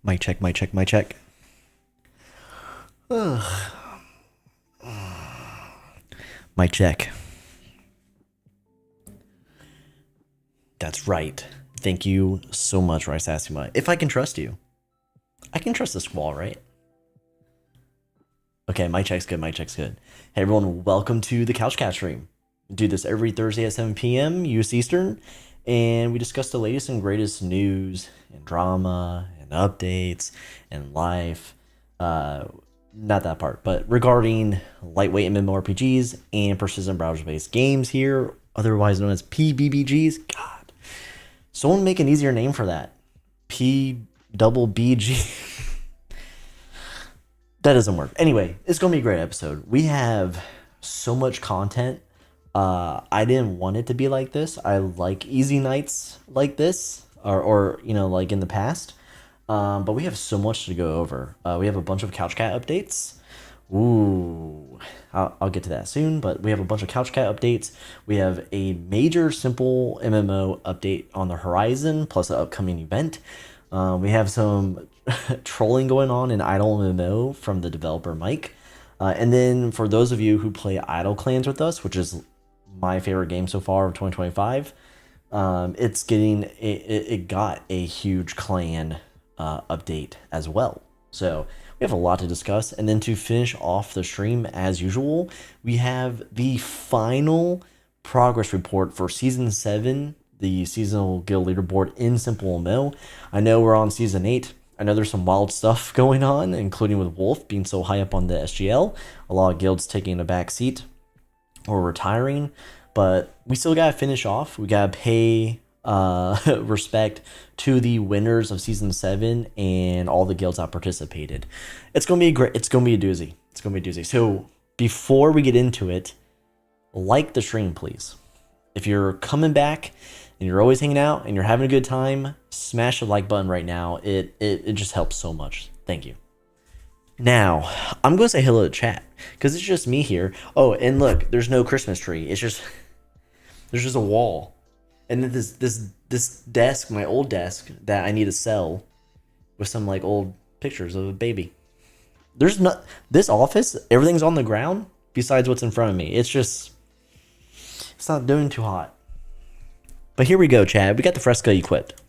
Mic check, mic check, mic check. Ugh. Mic check. That's right. Thank you so much, Rice Asuma. If I can trust you, I can trust this wall, right? Okay, mic check's good, mic check's good. Hey everyone, welcome to the Couch Cat stream. We do this every Thursday at 7 p.m. US Eastern, and we discuss the latest and greatest news and drama and updates and life. Not that part, but regarding lightweight MMORPGs and persistent browser-based games here, otherwise known as PBBGs. God, someone make an easier name for that. PBBG. That doesn't work. Anyway, it's going to be a great episode. We have so much content. I didn't want it to be like this. I like easy nights like this, or you know, like in the past. But we have so much to go over. We have a bunch of Couch Cat updates. Ooh, I'll get to that soon. But we have a bunch of Couch Cat updates. We have a major SimpleMMO update on the horizon, plus an upcoming event. We have some trolling going on in IdleMMO from the developer Mike. And then for those of you who play Idle Clans with us, which is my favorite game so far of 2025, it got a huge clan update as well. So we have a lot to discuss. And then to finish off the stream as usual, we have the final progress report for season 7, the seasonal guild leaderboard in SimpleMMO. I know we're on season 8. I know there's some wild stuff going on, including with Wolf being so high up on the SGL. A lot of guilds taking a back seat or retiring, but we still gotta finish off. We gotta pay respect to the winners of season 7 and all the guilds that participated. It's gonna be great. It's gonna be a doozy. It's gonna be a doozy. So before we get into it, like the stream, please. If you're coming back and you're always hanging out and you're having a good time, smash the like button right now. It just helps so much. Thank you. Now, I'm going to say hello to chat because it's just me here. Oh, and look, there's no Christmas tree. There's just a wall. And then this desk, my old desk that I need to sell with some like old pictures of a baby. There's not this office, everything's on the ground besides what's in front of me. It's not doing too hot. But here we go, Chad. We got the Fresca equipped.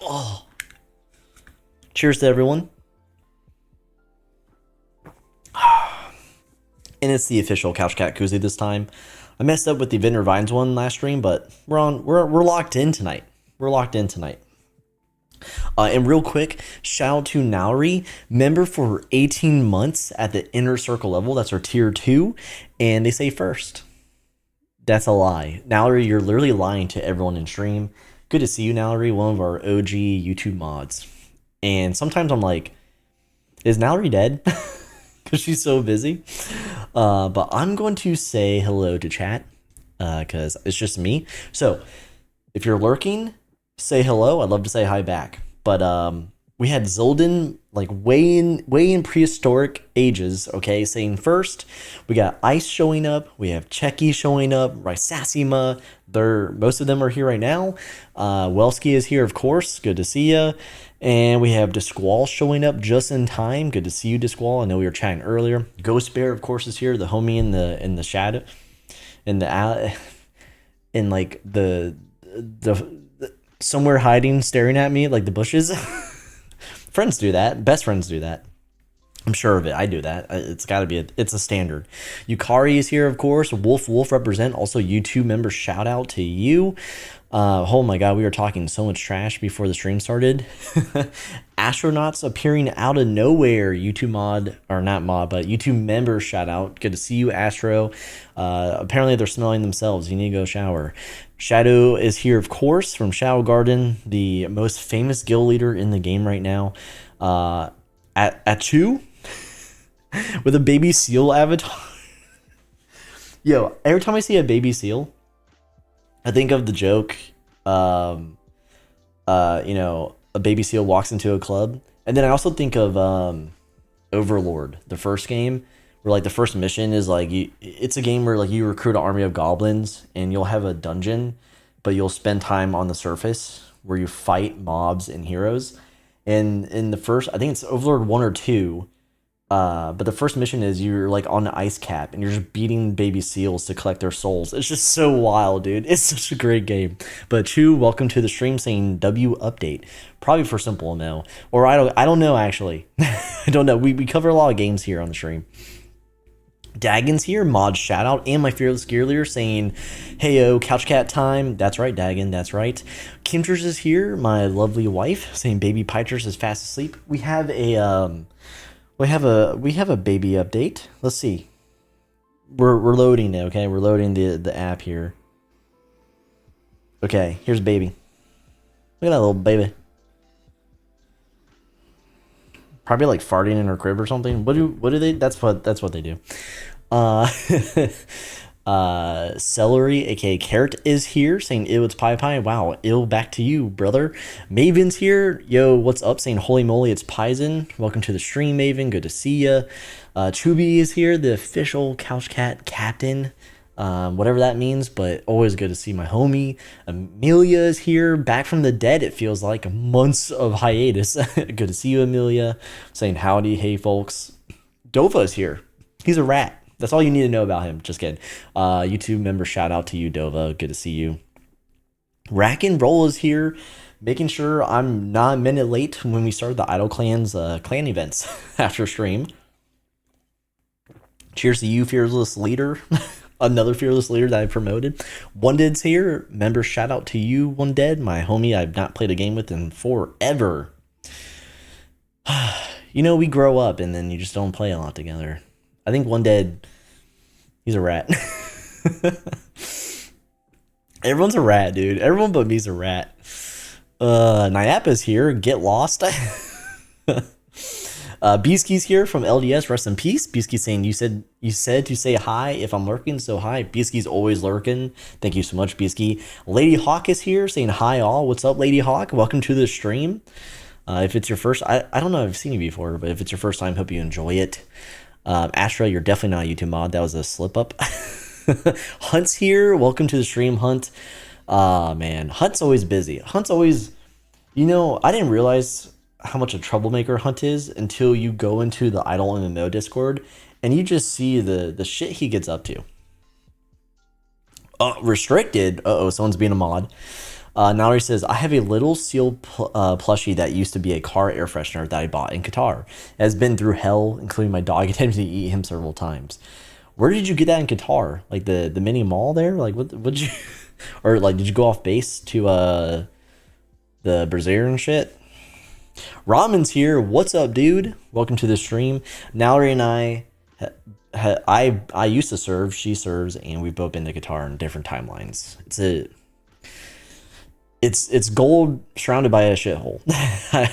Oh. Cheers to everyone. And it's the official Couch Cat koozie this time. I messed up with the Vendor Vines one last stream, but we're locked in tonight. We're locked in tonight. And real quick, shout out to Nauri, member for 18 months at the inner circle level. That's our tier 2, and they say first. That's a lie. Nallery, you're literally lying to everyone in stream. Good to see you, Nallery, one of our OG YouTube mods. And sometimes I'm like, is Nallery dead? Because she's so busy. But I'm going to say hello to chat because it's just me. So if you're lurking, say hello. I'd love to say hi back. But we had Zolden like way in prehistoric ages, okay, saying first. We got Ice showing up, we have Checky showing up, Rysasima, most of them are here right now. Welsky is here, of course, good to see ya. And we have Disqual showing up just in time. Good to see you, Disqual. I know we were chatting earlier. Ghost Bear, of course, is here, the homie in the shadow, in like the somewhere hiding, staring at me like the bushes. Friends do that. Best friends do that. I'm sure of it. I do that. It's got to be. It's a standard. Yukari is here, of course. Wolf represent. Also, YouTube member. Shout out to you. Oh my God, we were talking so much trash before the stream started. Astronauts appearing out of nowhere. YouTube mod, or not mod, but YouTube member. Shout out. Good to see you, Astro. Apparently they're smelling themselves. You need to go shower. Shadow is here, of course, from Shadow Garden, the most famous guild leader in the game right now. At 2 with a baby seal avatar. Yo, every time I see a baby seal, I think of the joke, you know, a baby seal walks into a club. And then I also think of Overlord, the first game, where like the first mission is like, it's a game where like you recruit an army of goblins and you'll have a dungeon, but you'll spend time on the surface where you fight mobs and heroes. And in the first, I think it's Overlord 1 or 2, but the first mission is you're like on the ice cap and you're just beating baby seals to collect their souls. It's just so wild, dude. It's such a great game. But Chu, welcome to the stream, saying W update, probably for SimpleMMO, or I don't know actually. I don't know. We cover a lot of games here on the stream. Dagon's here, mod shout out, and my fearless gear leader saying, "Heyo, couch cat time." That's right, Dagon. That's right. Kimters is here, my lovely wife, saying baby Piters is fast asleep. We have a we have a baby update. Let's see. We're loading it. Okay, we're loading the app here. Okay, here's baby. Look at that little baby. Probably like farting in her crib or something. What do they? That's what they do. Celery, aka Carrot, is here saying, "Ew, it's Pie. Wow, ill, back to you, brother." Maven's here. Yo, what's up? Saying, "Holy moly, it's Paisen." Welcome to the stream, Maven. Good to see ya. Chubby is here, the official Couch Cat captain. Whatever that means, but always good to see my homie. Amelia is here, back from the dead. It feels like months of hiatus. Good to see you, Amelia. Saying howdy, hey folks. Dova is here. He's a rat. That's all you need to know about him. Just kidding. YouTube member shout out to you, Dova. Good to see you. Rack and Roll is here, making sure I'm not a minute late when we start the Idle Clans clan events after stream. Cheers to you, fearless leader. Another fearless leader that I promoted. One Dead's here. Member shout out to you, One Dead, my homie I've not played a game with in forever. You know, we grow up and then you just don't play a lot together. I think One Dead, he's a rat. Everyone's a rat, dude. Everyone but me's a rat. Nyapa's here. Get lost. Beasky's here from LDS. Rest in peace. Beasky saying, you said to say hi if I'm lurking, so hi. Beasky's always lurking. Thank you so much, Beasky. Lady Hawk is here saying hi all. What's up, Lady Hawk? Welcome to the stream. If it's your first, I don't know if I've seen you before, but if it's your first time, hope you enjoy it. Astra, you're definitely not a YouTube mod. That was a slip up. Hunt's here. Welcome to the stream, Hunt. Man, Hunt's always busy. Hunt's always, you know, I didn't realize how much a troublemaker Hunt is until you go into the IdleMMO Discord and you just see the shit he gets up to. Restricted. Someone's being a mod. Now he says, I have a little sealed plushie that used to be a car air freshener that I bought in Qatar. It has been through hell, including my dog attempting to eat him several times. Where did you get that in Qatar? Like the mini mall there? Like what did you, or like did you go off base to the Brazilian shit? Ramen's here. What's up, dude? Welcome to the stream. Nallery and I used to serve, she serves, and we've both been to Qatar in different timelines. It's gold surrounded by a shithole.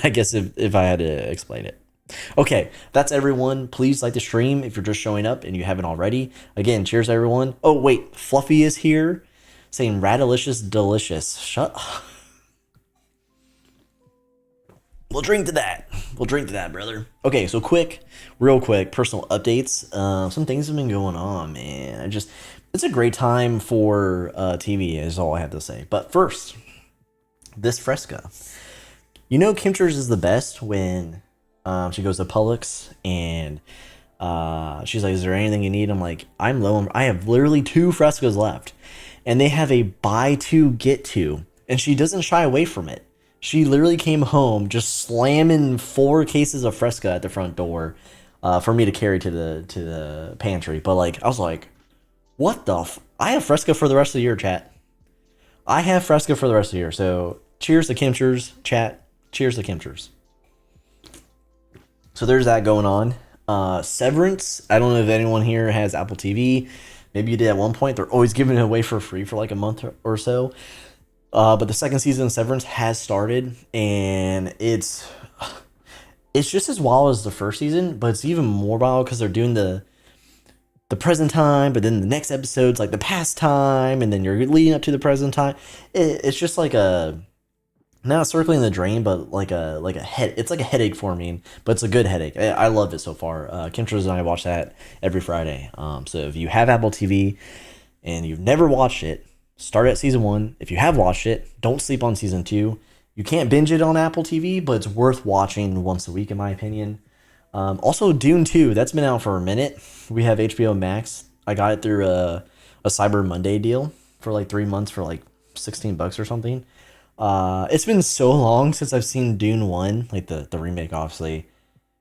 I guess if I had to explain it. Okay, that's everyone. Please like the stream if you're just showing up and you haven't already. Again, cheers everyone. Oh wait, Fluffy is here saying Radalicious delicious. Shut up. We'll drink to that. We'll drink to that, brother. Okay, so real quick, personal updates. Some things have been going on, man. It's a great time for TV is all I have to say. But first, this Fresca. You know Kimchers is the best when she goes to Publix and she's like, is there anything you need? I'm like, I'm low. I have literally 2 Frescas left. And they have a buy 2, get 2. And she doesn't shy away from it. She literally came home just slamming 4 cases of Fresca at the front door for me to carry to the pantry. But like, I was like, what the I have Fresca for the rest of the year, chat. I have Fresca for the rest of the year. So cheers to Kimchers, chat. Cheers to Kimchers. So there's that going on. Severance. I don't know if anyone here has Apple TV. Maybe you did at one point. They're always giving it away for free for like a month or so. But the second season of Severance has started, and it's just as wild as the first season, but it's even more wild because they're doing the present time, but then the next episode's like the past time, and then you're leading up to the present time. It's just like not circling the drain, but like a head. It's like a headache for me, but it's a good headache. I love it so far. Kimchers and I watch that every Friday. So if you have Apple TV and you've never watched it, start at season 1. If you have watched it, don't sleep on season 2. You can't binge it on Apple TV, but it's worth watching once a week, in my opinion. Also, Dune 2, that's been out for a minute. We have HBO Max. I got it through a Cyber Monday deal for like 3 months for like $16 or something. It's been so long since I've seen Dune 1, like the remake, obviously.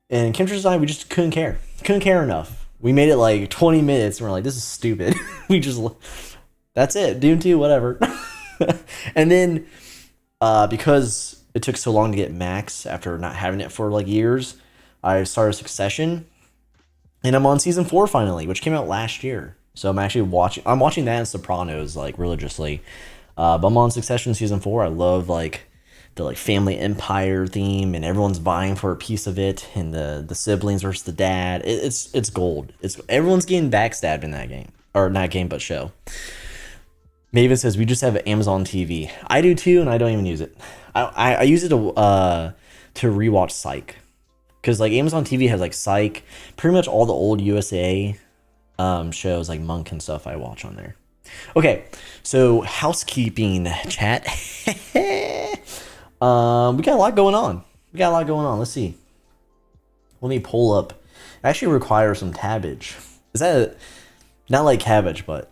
And Kimchers and I, we just couldn't care. Couldn't care enough. We made it like 20 minutes and we're like, this is stupid. That's it. Dune 2, whatever. And then, because it took so long to get Max after not having it for like years, I started Succession. And I'm on season 4 finally, which came out last year. So I'm actually watching that and Sopranos like religiously. But I'm on Succession season 4. I love like the like family empire theme, and everyone's vying for a piece of it, and the siblings versus the dad. It's gold. Everyone's getting backstabbed in that game, or not game but show. Maven says we just have Amazon TV. I do too, and I don't even use it. I use it to rewatch Psych, because like Amazon TV has like Psych, pretty much all the old USA shows like Monk and stuff I watch on there. Okay, so housekeeping, chat. We got a lot going on. Let's see. Let me pull up. It actually requires some tabbage. Is that not like cabbage, but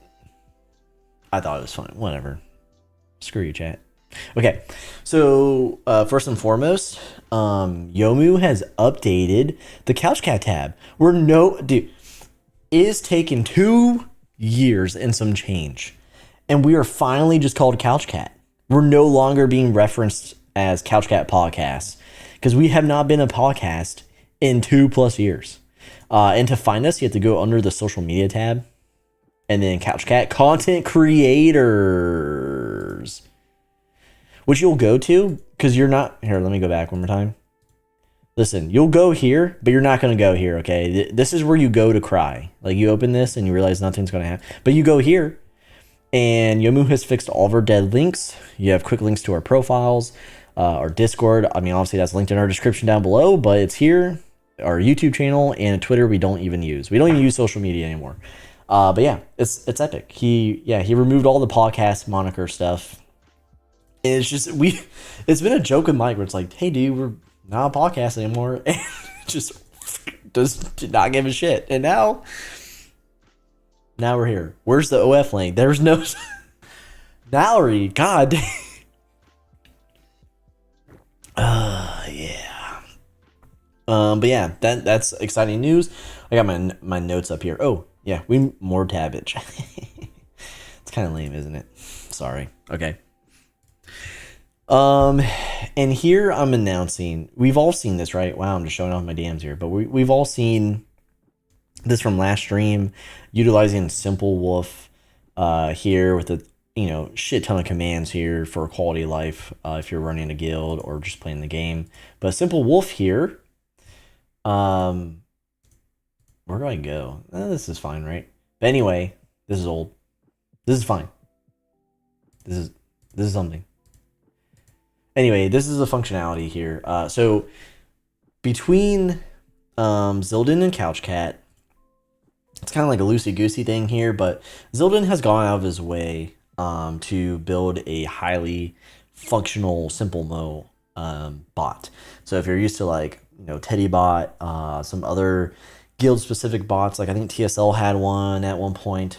I thought it was fun. Whatever. Screw you, chat. Okay, so first and foremost, Yomu has updated the Couch Cat tab. It is taking 2 years and some change, and we are finally just called Couch Cat. We're no longer being referenced as Couch Cat Podcast, because we have not been a podcast in 2+ years. And to find us, you have to go under the social media tab, and then Couch Cat Content Creators, which you'll go to, because you're not here. Let me go back one more time. Listen, you'll go here, but you're not going to go here, okay? This is where you go to cry. Like, you open this and you realize nothing's going to happen. But you go here, and Yomu has fixed all of our dead links. You have quick links to our profiles, our Discord. I mean, obviously, that's linked in our description down below, but it's here. Our YouTube channel and Twitter we don't even use. We don't even use social media anymore. But yeah, it's epic. He removed all the podcast moniker stuff. And it's just, it's been a joke with Mike where it's like, hey, dude, we're not a podcast anymore, and just did not give a shit. And now we're here. Where's the OF link? There's no Mallory. God. Yeah. But yeah, that's exciting news. I got my notes up here. Oh yeah, more tabbage. It's kind of lame, isn't it? Sorry. Okay. And here I'm announcing, we've all seen this, right? Wow, I'm just showing off my DMs here, but we've all seen this from last stream, utilizing SimpleWolf here with a shit ton of commands here for quality of life if you're running a guild or just playing the game. But SimpleWolf here, where do I go? This is fine, right? But anyway, this is old. This is fine. This is something. Anyway, this is the functionality here. So between Zildin and Couch Cat, it's kind of like a loosey-goosey thing here, but Zildin has gone out of his way to build a highly functional SimpleMMO bot. So if you're used to like Teddy bot, some other guild-specific bots, like I think TSL had one at one point.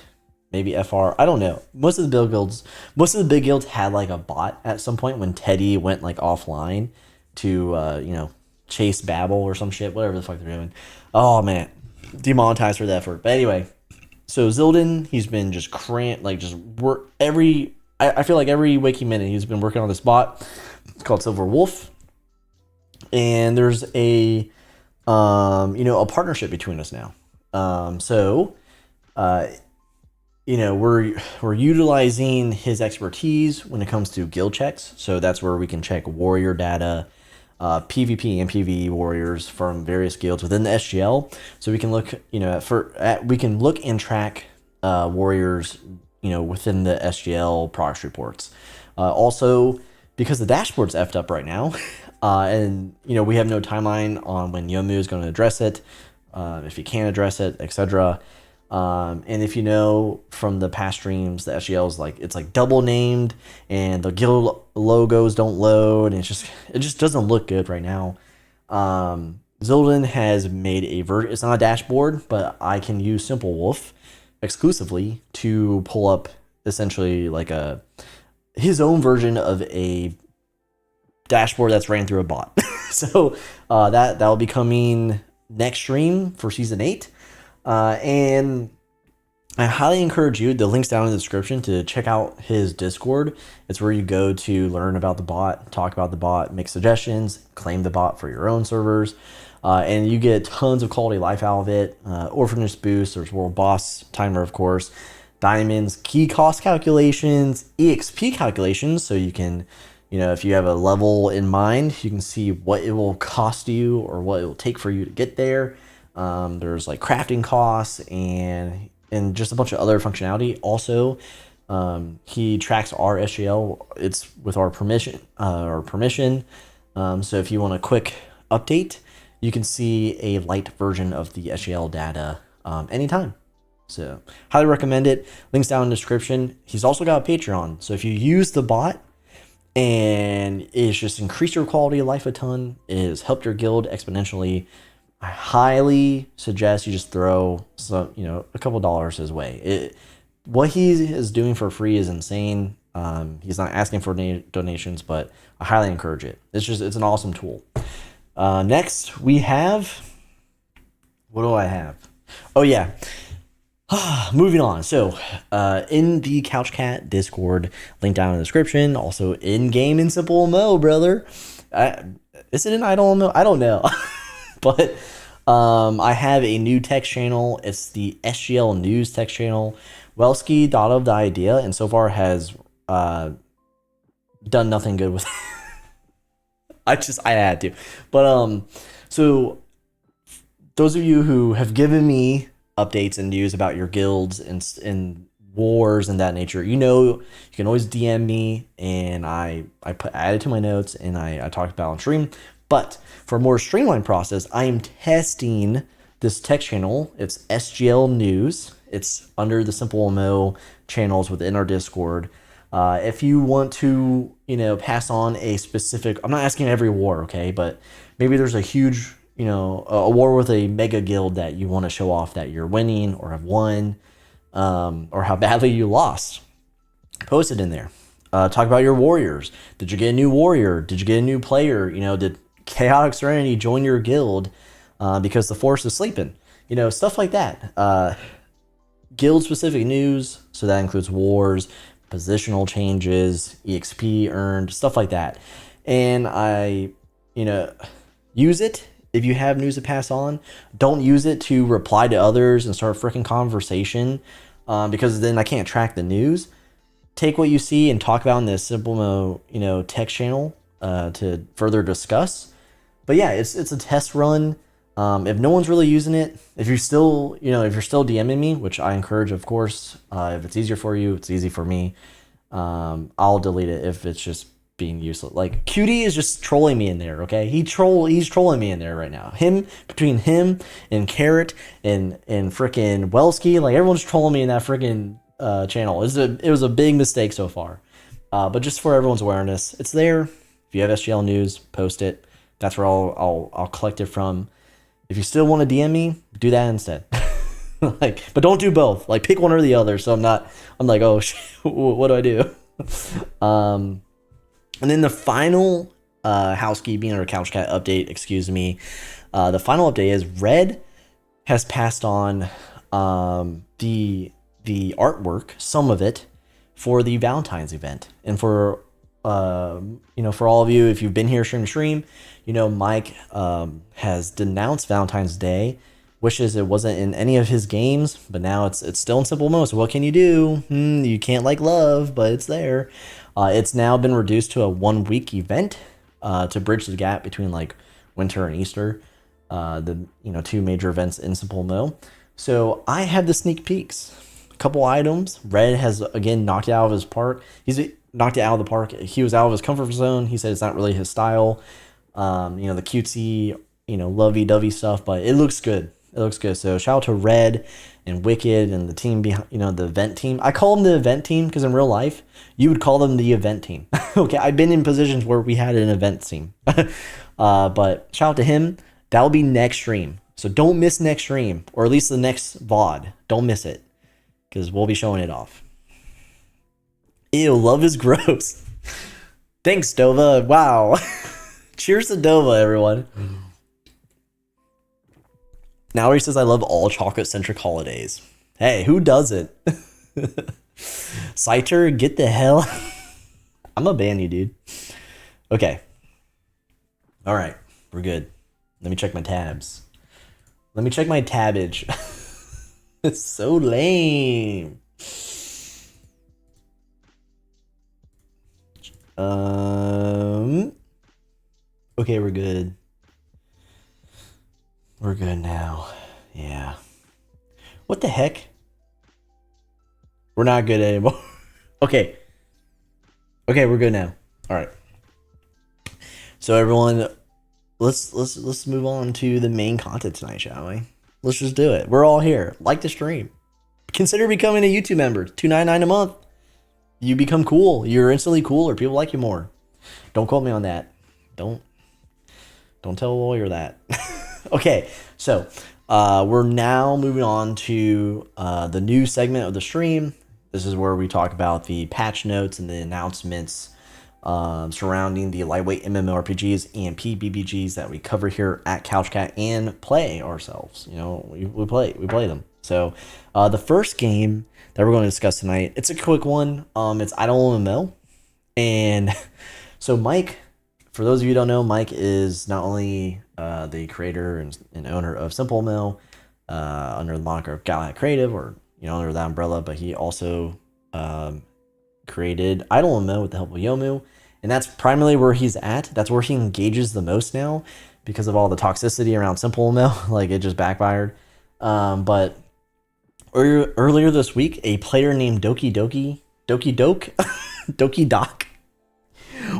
Maybe FR, I don't know. Most of the big guilds had like a bot at some point when Teddy went like offline to chase Babel or some shit, whatever the fuck they're doing. Oh man, demonetized for that effort. But anyway, so Zildin, he's been just I feel like every waking minute he's been working on this bot. It's called Silver Wolf, and there's a partnership between us now. We're utilizing his expertise when it comes to guild checks. So that's where we can check warrior data, PvP and PvE warriors from various guilds within the SGL. So we can look, we can look and track warriors, within the SGL progress reports. Also, because the dashboard's effed up right now, and we have no timeline on when Yomu is going to address it, if he can address it, etc. And if you know from the past streams, the SGL is like, it's like double named, and the guild logos don't load, and it just doesn't look good right now. Zildjian has made it's not a dashboard, but I can use SimpleWolf exclusively to pull up essentially like his own version of a dashboard that's ran through a bot. So that'll be coming next stream for season 8. And I highly encourage you, the link's down in the description, to check out his Discord. It's where you go to learn about the bot, talk about the bot, make suggestions, claim the bot for your own servers. And you get tons of quality life out of it. Orphanage boost, there's world boss timer, of course, diamonds, key cost calculations, EXP calculations, so you can, if you have a level in mind, you can see what it will cost you or what it will take for you to get there. There's like crafting costs and just a bunch of other functionality. Also, he tracks our SGL. It's with our permission. So if you want a quick update, you can see a light version of the SGL data anytime. So highly recommend it. Links down in the description. He's also got a Patreon. So if you use the bot and it's just increased your quality of life a ton, it has helped your guild exponentially, I highly suggest you just throw some, a couple dollars his way. What he is doing for free is insane. He's not asking for donations, but I highly encourage it. It's an awesome tool. Next we have, what do I have? Oh yeah. Moving on. So, in the CouchCat Discord, link down in the description. Also in game in SimpleMMO, brother. Is it an IdleMMO? I don't know. But I have a new text channel. It's the SGL News text channel. Welski thought of the idea and so far has done nothing good with it. I had to. But so those of you who have given me updates and news about your guilds and wars and that nature, you can always DM me, and I add it to my notes, and I talked about on stream. But for a more streamlined process, I am testing this text channel. It's SGL News. It's under the SimpleMMO channels within our Discord. If you want to, pass on a specific, I'm not asking every war, okay, but maybe there's a huge, a war with a mega guild that you want to show off that you're winning or have won, or how badly you lost. Post it in there. Talk about your warriors. Did you get a new warrior? Did you get a new player? Did Chaotic Serenity join your guild because the force is sleeping? Stuff like that. Guild specific news, so that includes wars, positional changes, EXP earned, stuff like that. And I, use it if you have news to pass on. Don't use it to reply to others and start a freaking conversation, because then I can't track the news. Take what you see and talk about in the SimpleMMO, text channel to further discuss. But yeah, it's a test run. If no one's really using it, if you're still DMing me, which I encourage, of course, if it's easier for you, it's easy for me. I'll delete it if it's just being useless. Like QD is just trolling me in there. Okay, he's trolling me in there right now. Between him and Carrot and frickin' Welski, like everyone's trolling me in that frickin' channel. It was a big mistake so far. But just for everyone's awareness, it's there. If you have SGL news, post it. That's where I'll collect it from. If you still want to DM me, do that instead. But don't do both. Like pick one or the other. So I'm like, oh shit, what do I do? And then the final housekeeping or CouchCat update, excuse me. The final update is Red has passed on the artwork, some of it, for the Valentine's event. And for for all of you, if you've been here stream to stream, Mike has denounced Valentine's Day, wishes it wasn't in any of his games, but now it's still in SimpleMMO. So what can you do? You can't like love, but it's there. It's now been reduced to a 1-week event to bridge the gap between like winter and Easter, the two major events in SimpleMMO. So I have the sneak peeks. A couple items. Red has again knocked it out of his park. He's knocked it out of the park. He was out of his comfort zone. He said it's not really his style. The cutesy, lovey-dovey stuff, but it looks good. It looks good. So shout out to Red and Wicked and the team behind, the event team. I call them the event team because in real life, you would call them the event team. Okay, I've been in positions where we had an event team. But shout out to him. That'll be next stream. So don't miss next stream, or at least the next VOD. Don't miss it, because we'll be showing it off. Ew, love is gross. Thanks, Dova. Wow. Cheers to Dova, everyone. Now he says, I love all chocolate-centric holidays. Hey, who doesn't? Scyther, get the hell. I'm gonna ban you, dude. Okay. All right, we're good. Let me check my tabs. Let me check my tabbage. It's so lame. Okay, we're good. We're good now. Yeah. What the heck? We're not good anymore. Okay. Okay, we're good now. All right. So everyone, let's move on to the main content tonight, shall we? Let's just do it. We're all here. Like the stream. Consider becoming a YouTube member. $2.99 a month. You become cool. You're instantly cooler. People like you more. Don't quote me on that. Don't tell a lawyer that. Okay, so we're now moving on to the new segment of the stream. This is where we talk about the patch notes and the announcements surrounding the lightweight MMORPGs and PBBGs that we cover here at CouchCat and play ourselves. We play them. So the first game that we're going to discuss tonight, it's a quick one. It's IdleMMO, and so Mike. For those of you who don't know, Mike is not only the creator and owner of SimpleMMO under the moniker of Galahad Creative, or under that umbrella, but he also created IdleMMO with the help of Yomu, and that's primarily where he's at. That's where he engages the most now because of all the toxicity around SimpleMMO. Like, it just backfired. But earlier this week, a player named Doki Doc.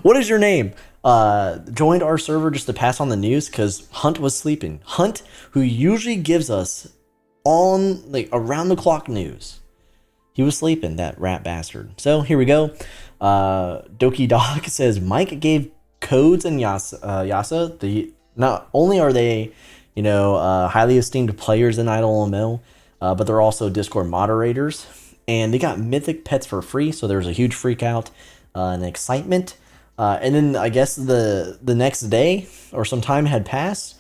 What is your name? Joined our server just to pass on the news because Hunt was sleeping. Hunt, who usually gives us around the clock news, he was sleeping, that rat bastard. So here we go. Doki Doc says Mike gave Codes and Yasa. Not only are they highly esteemed players in IdleMMO, but they're also Discord moderators, and they got mythic pets for free. So there's a huge freak out and excitement. And then I guess the next day or some time had passed,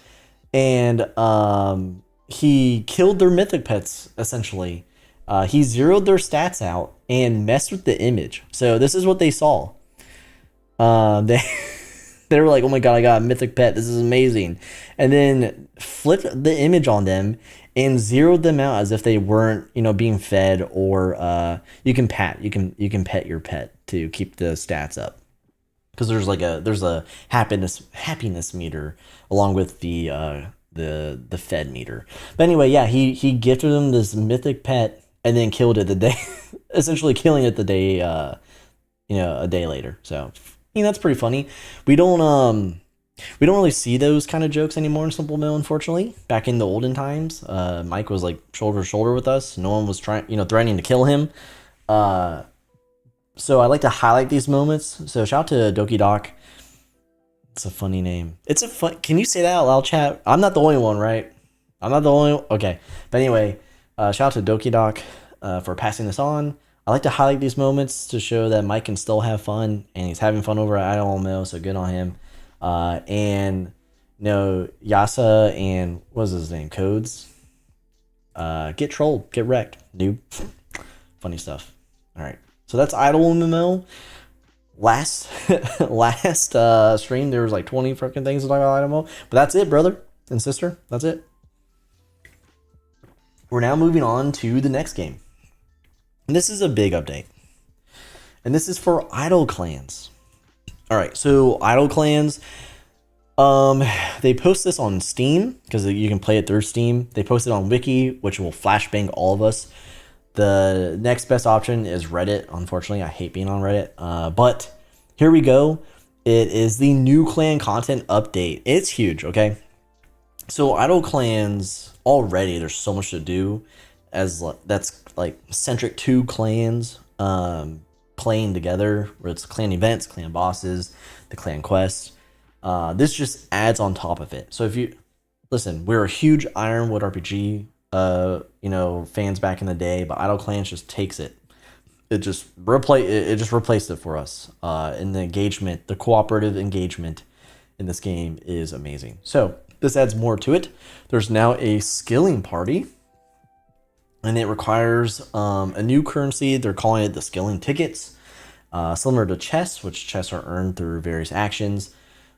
and he killed their mythic pets, essentially. He zeroed their stats out and messed with the image. So this is what they saw. They were like, oh my god, I got a mythic pet. This is amazing. And then flipped the image on them and zeroed them out as if they weren't, being fed, or you can pet your pet to keep the stats up. Because there's a happiness meter along with the fed meter. But anyway, yeah, he gifted him this mythic pet and then killed it the day, essentially killing it the day, a day later. So that's pretty funny. We don't really see those kind of jokes anymore in SimpleMMO, unfortunately. Back in the olden times, Mike was like shoulder to shoulder with us. No one was threatening to kill him. So I like to highlight these moments. So shout out to Doki Doc. It's a funny name. Can you say that out loud, chat? I'm not the only one, right? I'm not the only one. Okay. But anyway, shout out to Doki Doc for passing this on. I like to highlight these moments to show that Mike can still have fun, and he's having fun over at IdleMMO, so good on him. And Yasa and what's his name? Codes. Get trolled, get wrecked, noob. Funny stuff. All right. So that's IdleMMO. Last stream, there was like 20 freaking things to talk about IdleMMO. But that's it, brother and sister. That's it. We're now moving on to the next game. And this is a big update. And this is for Idle Clans. Alright, so Idle Clans, they post this on Steam, because you can play it through Steam. They post it on Wiki, which will flashbang all of us. The next best option is Reddit. Unfortunately, I hate being on Reddit. But here we go. It is the new clan content update. It's huge, okay? So idle clans already, there's so much to do, as that's like centric to clans playing together, where it's clan events, clan bosses, the clan quests. This just adds on top of it. So if you listen, we're a huge Ironwood RPG fans back in the day, but idle clans just takes it. It just replaced it for us. And the engagement, the cooperative engagement in this game is amazing. So this adds more to it. There's now a skilling party, and it requires a new currency. They're calling it the skilling tickets, similar to chess, which chess are earned through various actions,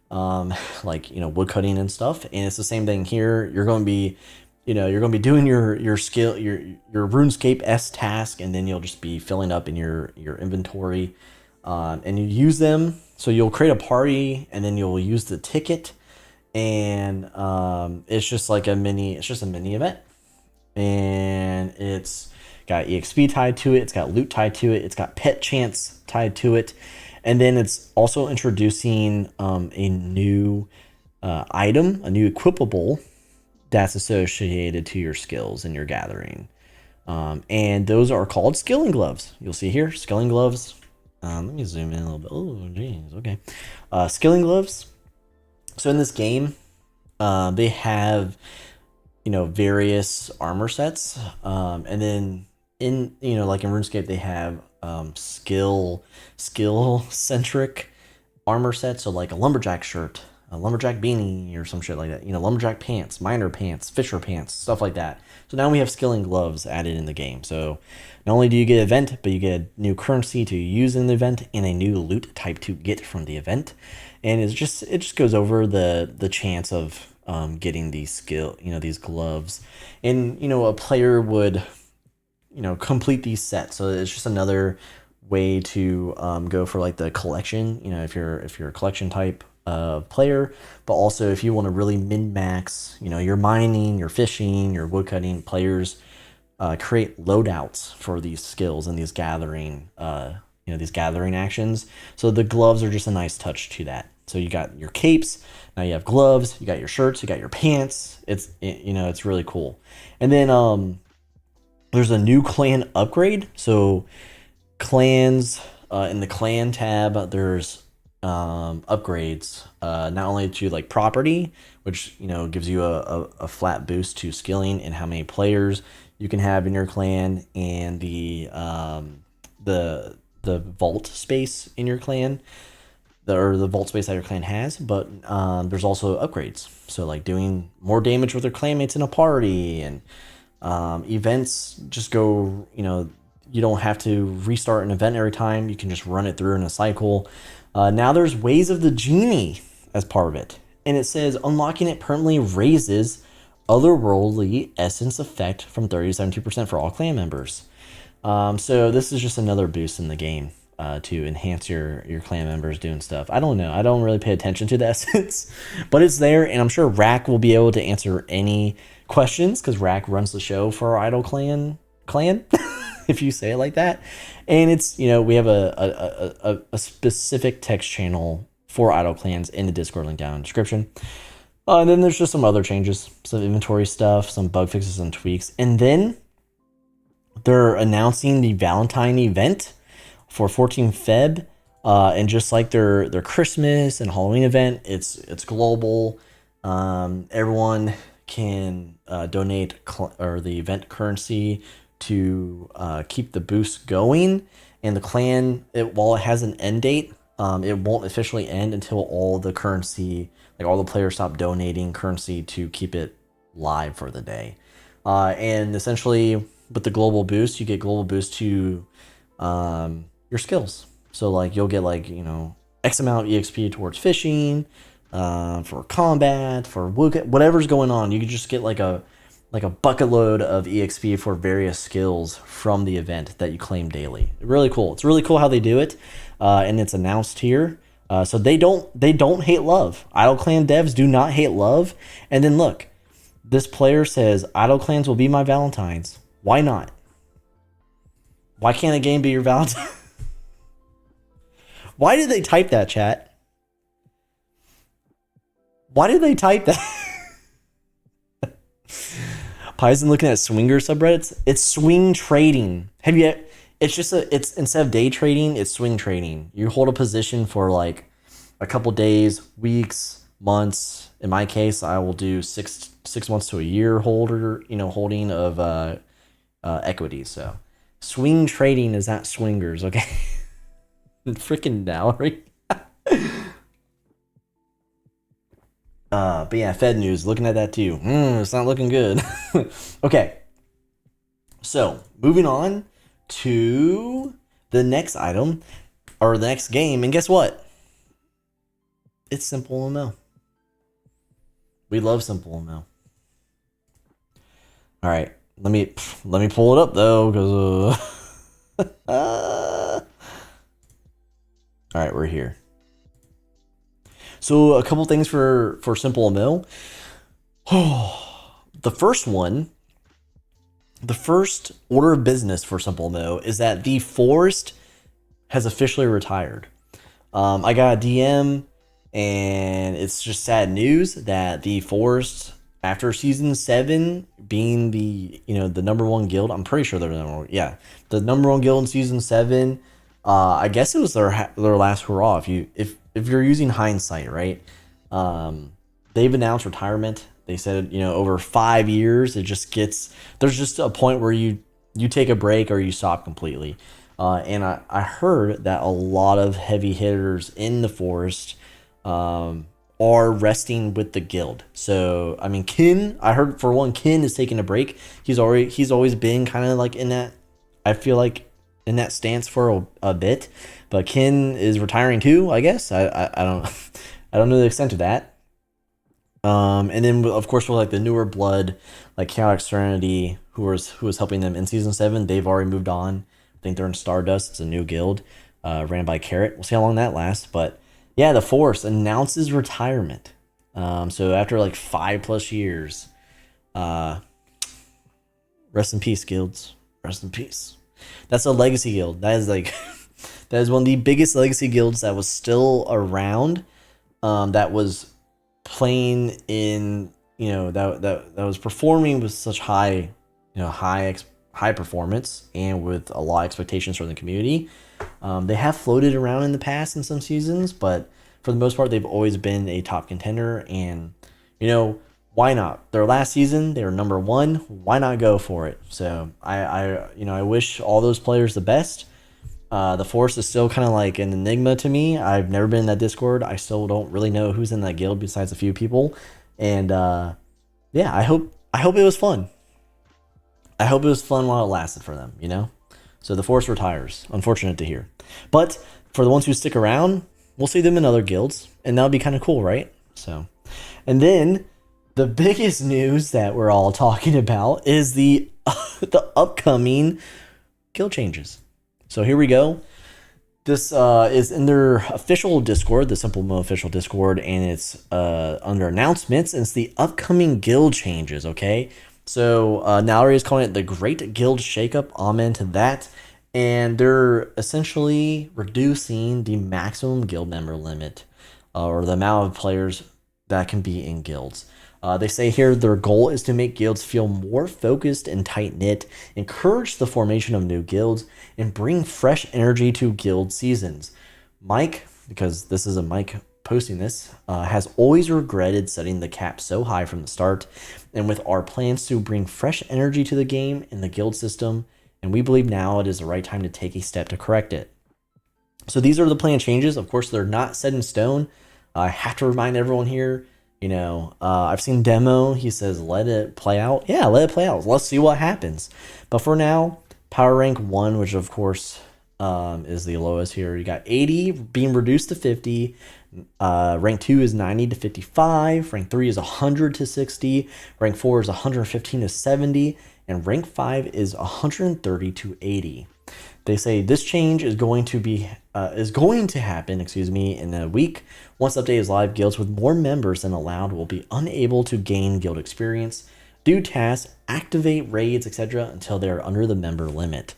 like wood cutting and stuff. And it's the same thing here. You're going to be doing your skill, your RuneScape S task, and then you'll just be filling up in your inventory, and you use them. So you'll create a party, and then you'll use the ticket, and it's just like a mini event, and it's got EXP tied to it, it's got loot tied to it, it's got pet chance tied to it, and then it's also introducing a new item, a new equipable that's associated to your skills and your gathering, and those are called skilling gloves. You'll see here skilling gloves. Let me zoom in a little bit. Oh geez, okay. Skilling gloves. So in this game, they have various armor sets, and then like in RuneScape, they have skill centric armor sets. So like a lumberjack shirt, a lumberjack beanie, or some shit like that. Lumberjack pants, miner pants, fisher pants, stuff like that. So now we have skilling gloves added in the game. So not only do you get an event, but you get a new currency to use in the event and a new loot type to get from the event. And it just goes over the chance of getting these these gloves, and a player would complete these sets. So it's just another way to go for like the collection. If you're a collection type player, but also if you want to really min-max, your mining, your fishing, your woodcutting, players create loadouts for these skills and these gathering actions. So the gloves are just a nice touch to that. So you got your capes, now you have gloves, you got your shirts, you got your pants. It's really cool. And then there's a new clan upgrade. So clans, in the clan tab, there's upgrades, not only to like property, which gives you a flat boost to skilling and how many players you can have in your clan, and the vault space in your clan, the vault space that your clan has, but there's also upgrades. So like doing more damage with your clanmates in a party, and events just go, you don't have to restart an event every time. You can just run it through in a cycle. Now there's Ways of the Genie as part of it, and it says unlocking it permanently raises otherworldly essence effect from 30% to 72% for all clan members. So this is just another boost in the game to enhance your clan members doing stuff. I don't know. I don't really pay attention to the essence, but it's there, and I'm sure Rack will be able to answer any questions, because Rack runs the show for our Idle clan, if you say it like that. And it's, we have a specific text channel for Idle clans in the Discord link down in the description. And then there's just some other changes, some inventory stuff, some bug fixes and tweaks. And then they're announcing the Valentine event for 14 Feb. And just like their Christmas and Halloween event, it's global. Everyone can donate the event currency to keep the boost going. And the clan, while it has an end date, it won't officially end until all the currency, like all the players, stop donating currency to keep it live for the day. And essentially, with the global boost, you get global boost to your skills. So like you'll get like X amount of EXP towards fishing, for combat, for whatever's going on. You can just get like a bucket load of EXP for various skills from the event that you claim daily. Really cool. It's really cool how they do it, and it's announced here. So they don't hate love. Idle Clan devs do not hate love. And then look, this player says Idle Clans will be my Valentines. Why not? Why can't a game be your Valentine? Why did they type that, chat? Why did they type that? Paisen looking at swinger subreddits. It's swing trading. Have you? It's just it's instead of day trading, it's swing trading. You hold a position for like a couple days, weeks, months. In my case, I will do six months to a year holding of equities. So swing trading is not swingers, okay? Freaking dowry. But yeah, Fed news, looking at that too. It's not looking good. Okay. So, moving on to the next item, or the next game, and guess what? It's SimpleMMO. We love SimpleMMO. All right, let me pull it up though, because all right, we're here. So a couple things for SimpleMMO. The first order of business for SimpleMMO is that the forest has officially retired. I got a DM, and it's just sad news that the forest, after season 7 being the number 1 guild, I'm pretty sure they're the number 1. Yeah, the number 1 guild in season 7. I guess it was their last hurrah. If you're using hindsight, right? They've announced retirement. They said, over 5 years, there's just a point where you take a break or you stop completely. And I heard that a lot of heavy hitters in the forest are resting with the guild. So, I mean, Kin, I heard for one, Kin is taking a break. He's always been kind of like in that, I feel like, in that stance for a bit, but Kin is retiring too, I guess. I don't know the extent of that. And then of course with like the newer blood, like Chaotic Serenity, who was helping them in season 7, they've already moved on. I think they're in Stardust. It's a new guild, ran by Carrot. We'll see how long that lasts. But yeah, the Force announces retirement. So after like 5+ years, rest in peace, guilds. Rest in peace. That's a legacy guild. That is one of the biggest legacy guilds that was still around. That was playing in, that was performing with such high performance and with a lot of expectations from the community. They have floated around in the past in some seasons, but for the most part, they've always been a top contender. And why not? Their last season, they were number 1. Why not go for it? So I wish all those players the best. The Force is still kind of like an enigma to me. I've never been in that Discord. I still don't really know who's in that guild besides a few people. And yeah, I hope it was fun. I hope it was fun while it lasted for them. So the Force retires. Unfortunate to hear, but for the ones who stick around, we'll see them in other guilds, and that would be kind of cool, right? So, and then the biggest news that we're all talking about is the upcoming guild changes. So here we go. This is in their official Discord, the SimpleMMO official Discord, and it's under announcements. And it's the upcoming guild changes, okay? So Nallery is calling it the Great Guild Shakeup. Amen to that. And they're essentially reducing the maximum guild member limit, or the amount of players that can be in guilds. They say here their goal is to make guilds feel more focused and tight-knit, encourage the formation of new guilds, and bring fresh energy to guild seasons. Mike, because this is a Mike posting this, has always regretted setting the cap so high from the start, and with our plans to bring fresh energy to the game and the guild system, and we believe now it is the right time to take a step to correct it. So these are the plan changes. Of course, they're not set in stone. I have to remind everyone here, I've seen Demo. He says, let it play out. Yeah, let it play out. Let's see what happens. But for now, power rank 1, which of course is the lowest here. You got 80 being reduced to 50. Rank 2 is 90 to 55. Rank 3 is 100 to 60. Rank 4 is 115 to 70. And rank 5 is 130 to 80. They say this change is going to happen, in a week. Once the update is live, guilds with more members than allowed will be unable to gain guild experience, do tasks, activate raids, etc. until they are under the member limit.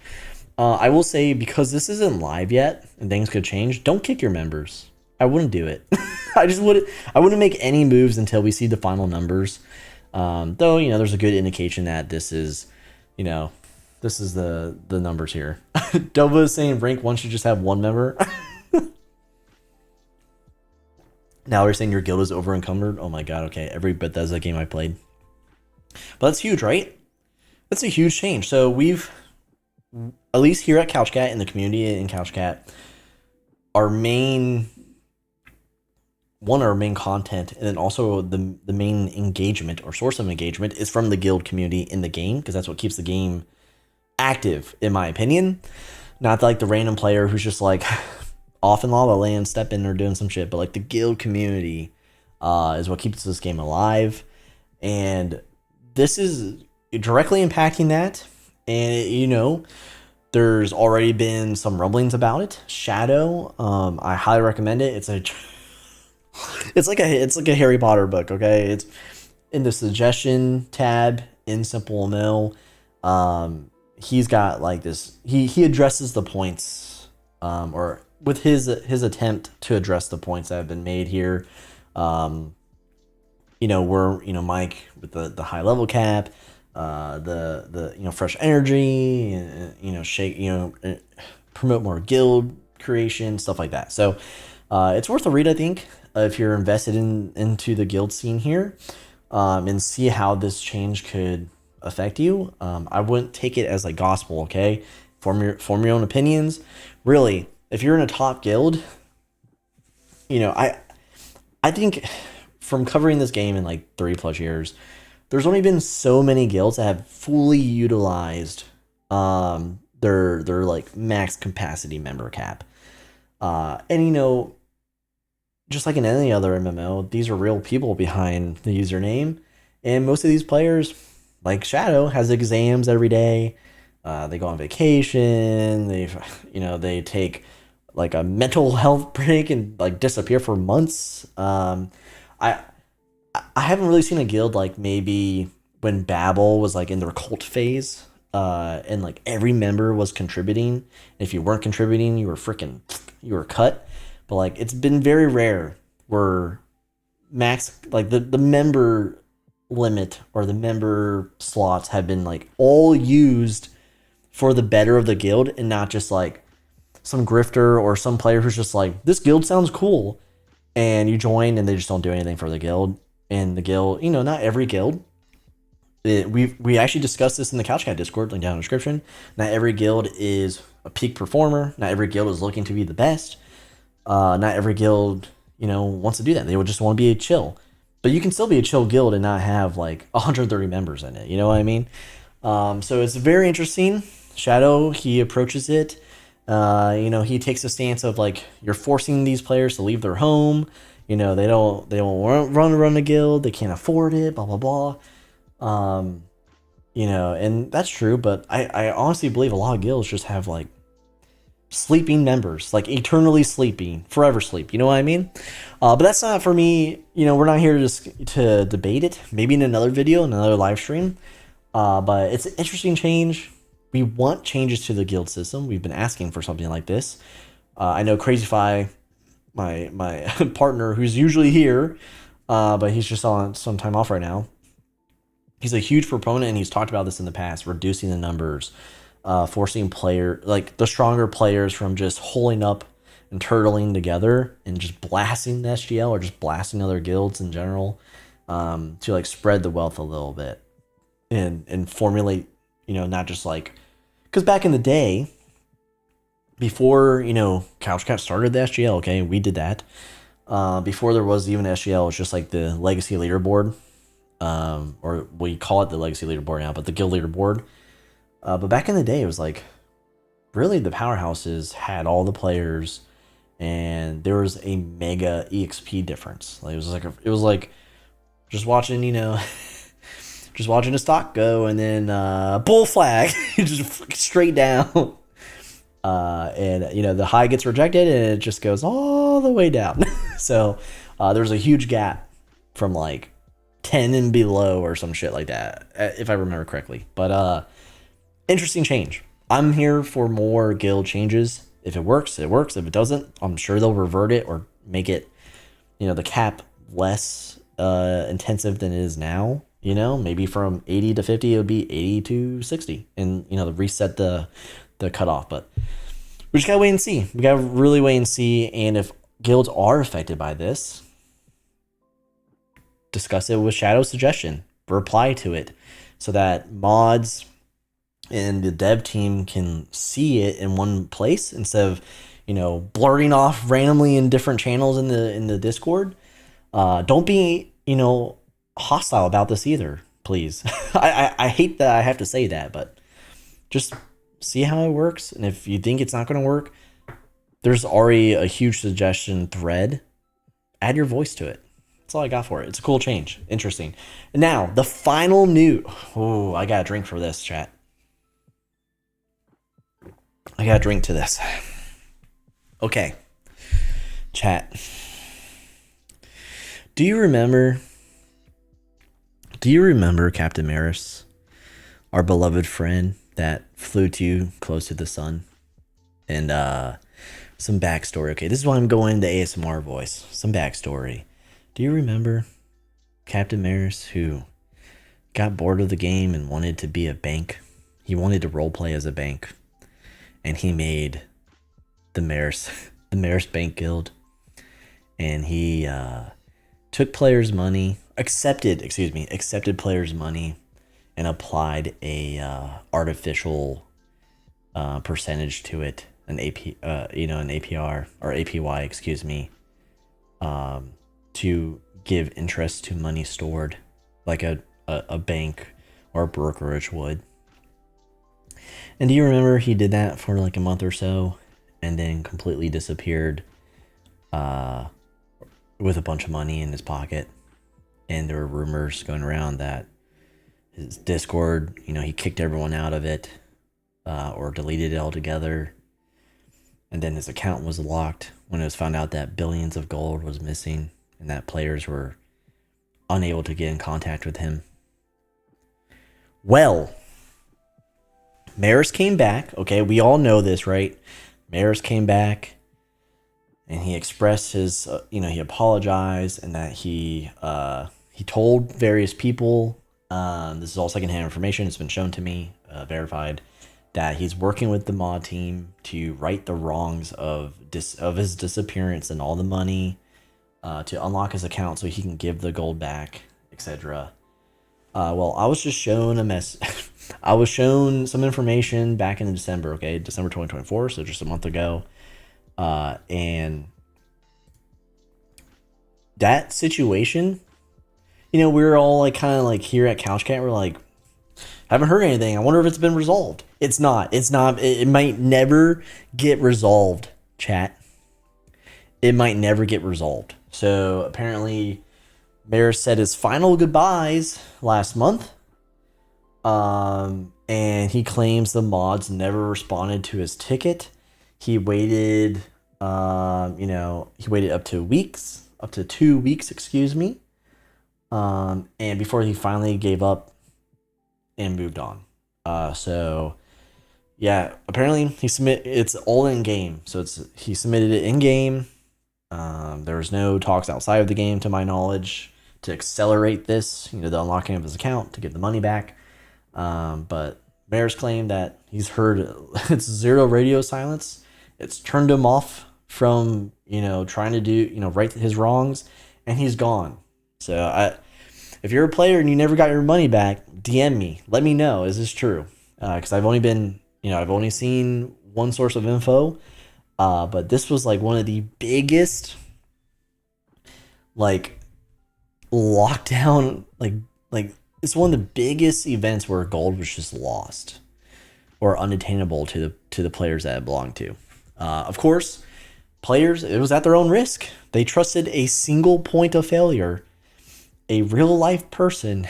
I will say, because this isn't live yet and things could change, don't kick your members. I wouldn't do it. I wouldn't make any moves until we see the final numbers. Though, there's a good indication that this is, this is the numbers here. Dova is saying rank 1 should just have 1 member. Now they're saying your guild is over encumbered. Oh my god, okay. Every Bethesda game I played. But that's huge, right? That's a huge change. So we've, at least here at CouchCat, in the community in CouchCat, our main content, and then also the main engagement or source of engagement is from the guild community in the game, because that's what keeps the game active, in my opinion. Not like the random player who's just like off in lava land, stepping or doing some shit, but like the guild community is what keeps this game alive, and this is directly impacting that. And there's already been some rumblings about it. Shadow, I highly recommend it. It's like a Harry Potter book, okay? It's in the suggestion tab in SimpleMMO. He's got like this. He addresses the points, or with his attempt to address the points that have been made here. Mike with the high level cap, the fresh energy, and promote more guild creation, stuff like that. So it's worth a read, I think, if you're invested into the guild scene here, and see how this change could affect you. I wouldn't take it as like gospel, okay? Form your own opinions. Really, if you're in a top guild, I think from covering this game in like 3+ years, there's only been so many guilds that have fully utilized their like max capacity member cap. And just like in any other MMO, these are real people behind the username, and most of these players, like Shadow, has exams every day. They go on vacation. They take like a mental health break and like disappear for months. I haven't really seen a guild like maybe when Babel was like in their cult phase, and like every member was contributing. If you weren't contributing, you were cut. But like it's been very rare where max, like the member limit or the member slots have been like all used for the better of the guild, and not just like some grifter or some player who's just like, this guild sounds cool, and you join and they just don't do anything for the guild. And the guild, not every guild. We actually discussed this in the CouchCat Discord, link down in the description. Not every guild is a peak performer. Not every guild is looking to be the best. Not every guild, wants to do that. They would just want to be a chill. But you can still be a chill guild and not have like 130 members in it. You know what I mean? So it's very interesting. Shadow, he approaches it. He takes a stance of like, you're forcing these players to leave their home. They don't run a guild. They can't afford it, blah, blah, blah. And that's true, but I honestly believe a lot of guilds just have like sleeping members, like eternally sleeping, forever sleep. You know what I mean? But that's not for me. We're not here to debate it. Maybe in another video, another live stream. But it's an interesting change. We want changes to the guild system. We've been asking for something like this. I know CrazyFi, my partner, who's usually here, but he's just on some time off right now. He's a huge proponent, and he's talked about this in the past, reducing the numbers, forcing the stronger players from just holding up and turtling together and just blasting the SGL or just blasting other guilds in general, to like spread the wealth a little bit and formulate, not just like, because back in the day, before, CouchCat started the SGL, okay, we did that. Before there was even SGL, it was just like the legacy leaderboard, or we call it the legacy leaderboard now, but the guild leaderboard. But back in the day, it was like, really the powerhouses had all the players, and there was a mega EXP difference. Like it was like just watching, just watching a stock go, and then bull flag, just straight down. And the high gets rejected and it just goes all the way down. So there's a huge gap from like 10 and below or some shit like that, if I remember correctly. But interesting change. I'm here for more guild changes. If it works, it works. If it doesn't, I'm sure they'll revert it or make it, the cap less intensive than it is now. maybe from 80 to 50, it would be 80 to 60, and reset the cutoff. But we just gotta wait and see. We gotta really wait and see. And if guilds are affected by this, discuss it with Shadow's suggestion. Reply to it so that mods and the dev team can see it in one place instead of blurting off randomly in different channels in the Discord. Don't be hostile about this either, please. I hate that I have to say that, but just see how it works. And if you think it's not going to work, there's already a huge suggestion thread. Add your voice to it. That's all I got for it. It's a cool change. Interesting. And now the final new. Oh, I got a drink for this, chat. I got a drink to this. Okay, chat. Do you remember Captain Meris, our beloved friend that flew too close to the sun? And some backstory. Okay, this is why I'm going to ASMR voice. Some backstory. Do you remember Captain Meris, who got bored of the game and wanted to be a bank? He wanted to roleplay as a bank, and he made the Meris Bank Guild, and he took players' money, accepted players' money, and applied a artificial percentage to it, an APR or APY, excuse me, to give interest to money stored, like a bank or a brokerage would. And do you remember he did that for like a month or so, and then completely disappeared with a bunch of money in his pocket? And there were rumors going around that his Discord, he kicked everyone out of it or deleted it altogether. And then his account was locked when it was found out that billions of gold was missing and that players were unable to get in contact with him. Well, Meris came back. Okay, we all know this, right? Meris came back and he expressed his, he apologized, and that he told various people, this is all secondhand information, it's been shown to me, verified, that he's working with the mod team to right the wrongs of his disappearance and all the money, to unlock his account so he can give the gold back, etc. Well, I was just shown I was shown some information back in December, okay, December 2024, so just a month ago, and that situation, we were all like kind of like here at CouchCat, we're like, haven't heard anything. I wonder if it's been resolved. It's not. It might never get resolved, chat. It might never get resolved. So apparently, Meris said his final goodbyes last month. And he claims the mods never responded to his ticket. He waited, he waited up to 2 weeks, excuse me. And before he finally gave up and moved on. So yeah, apparently it's all in game. So he submitted it in game. There was no talks outside of the game, to my knowledge, to accelerate this, the unlocking of his account to get the money back. But Meris claimed that he's heard it's zero radio silence. It's turned him off from, trying to do, right his wrongs, and he's gone. So if you're a player and you never got your money back, DM me. Let me know. Is this true? Because I've only seen one source of info. But this was like one of the biggest, like, lockdown, like it's one of the biggest events where gold was just lost or unattainable to the players that it belonged to. Of course, players, it was at their own risk. They trusted a single point of failure, a real life person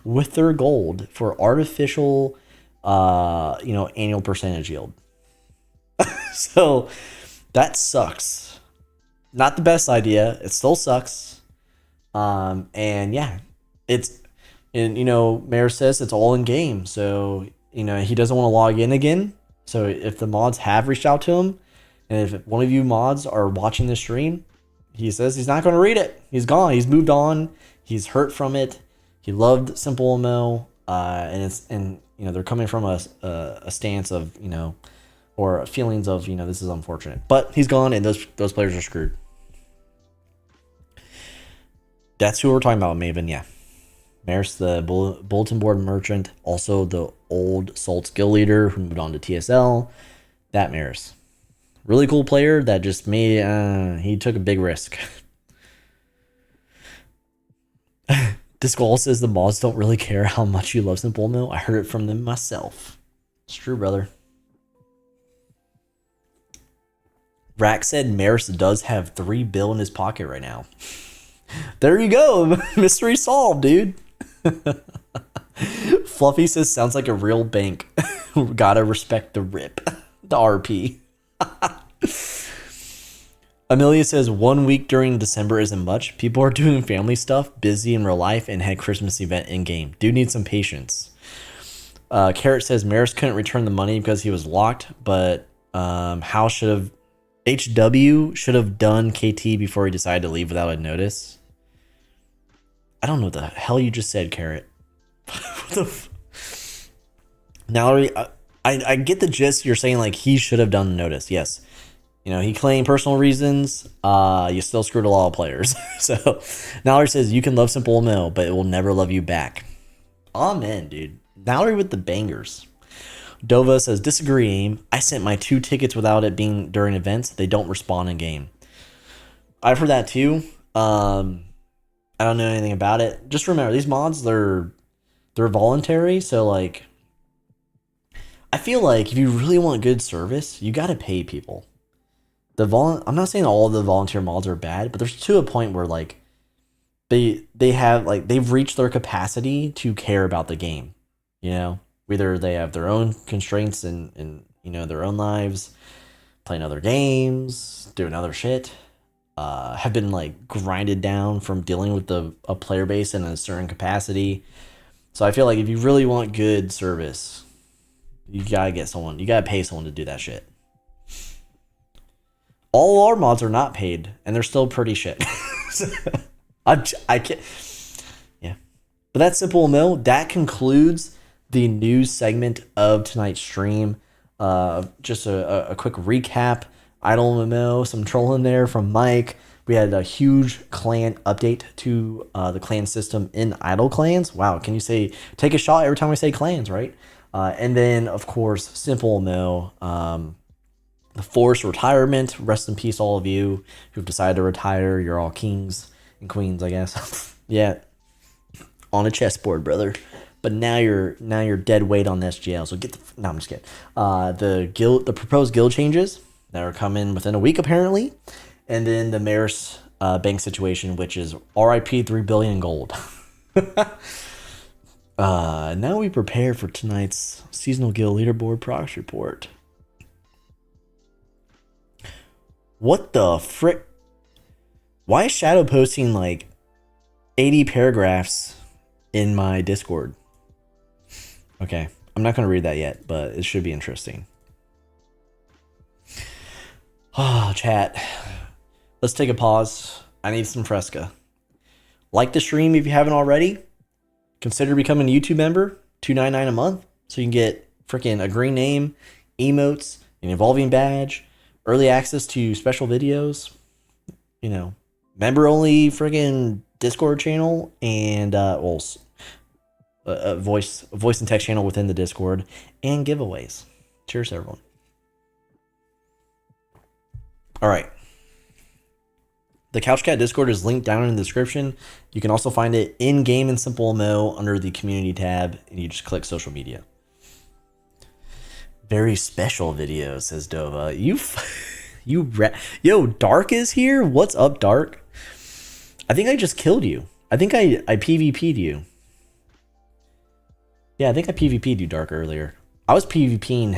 with their gold for artificial, annual percentage yield. So that sucks. Not the best idea. It still sucks. And yeah, Meris says it's all in game. So, he doesn't want to log in again. So if the mods have reached out to him, and if one of you mods are watching this stream, he says he's not going to read it. He's gone. He's moved on. He's hurt from it. He loved SimpleMMO, and they're coming from a stance of or feelings of this is unfortunate, but he's gone, and those players are screwed. That's who we're talking about, Maven. Yeah, Meris, the bulletin board merchant, also the old Salt's guild leader who moved on to TSL. That Meris, really cool player that just made he took a big risk. Discall says the mods don't really care how much you love SimpleMMO. I heard it from them myself. It's true, brother. Rack said Meris does have $3 billion in his pocket right now. There you go. Mystery solved, dude. Fluffy says sounds like a real bank. Gotta respect the rip. The RP. Amelia says 1 week during December isn't much. People are doing family stuff, busy in real life, and had Christmas event in game. Do need some patience. Carrot says Meris couldn't return the money because he was locked, but HW should have done KT before he decided to leave without a notice. I don't know what the hell you just said, Carrot. Mallory, I get the gist. You're saying like he should have done the notice. Yes. He claimed personal reasons. You still screwed a lot of players. So Mallory says you can love SimpleMMO, but it will never love you back. Amen, dude. Mallory with the bangers. Dova says disagree, aim. I sent my 2 tickets without it being during events. They don't respond in game. I've heard that too. I don't know anything about it. Just remember these mods, they're voluntary. So like, I feel like if you really want good service, you got to pay people. I'm not saying all of the volunteer mods are bad, but there's to a point where like they have like they've reached their capacity to care about the game. Whether they have their own constraints and their own lives, playing other games, doing other shit, have been like grinded down from dealing with a player base in a certain capacity. So I feel like if you really want good service, you gotta pay someone to do that shit. All our mods are not paid, and they're still pretty shit. I can't. Yeah, but that's SimpleMMO. That concludes the news segment of tonight's stream. Just a quick recap. IdleMMO, some trolling there from Mike. We had a huge clan update to the clan system in Idle clans. Wow, can you take a shot every time I say clans, right? And then of course SimpleMMO. The forced retirement. Rest in peace, all of you who've decided to retire. You're all kings and queens, I guess. Yeah, on a chessboard, brother. But now you're dead weight on the SGL. So no, I'm just kidding. The proposed guild changes that are coming within a week apparently, and then the Meris bank situation, which is RIP 3 billion gold. Now we prepare for tonight's seasonal guild leaderboard progress report. What the frick? Why is Shadow posting like 80 paragraphs in my Discord? Okay, I'm not going to read that yet, but it should be interesting. Oh, chat. Let's take a pause. I need some Fresca. Like the stream if you haven't already. Consider becoming a YouTube member. $2.99 a month. So you can get freaking a green name, emotes, an evolving badge, early access to special videos, member-only friggin' Discord channel, and a voice and text channel within the Discord, and giveaways. Cheers, everyone. All right. The CouchCat Discord is linked down in the description. You can also find it in-game in SimpleMMO under the Community tab, and you just click Social Media. Very special video, says Dova. Yo, Dark is here? What's up, Dark? I think I just killed you. I think I PvP'd you. Yeah, I think I PvP'd you, Dark, earlier. I was PvPing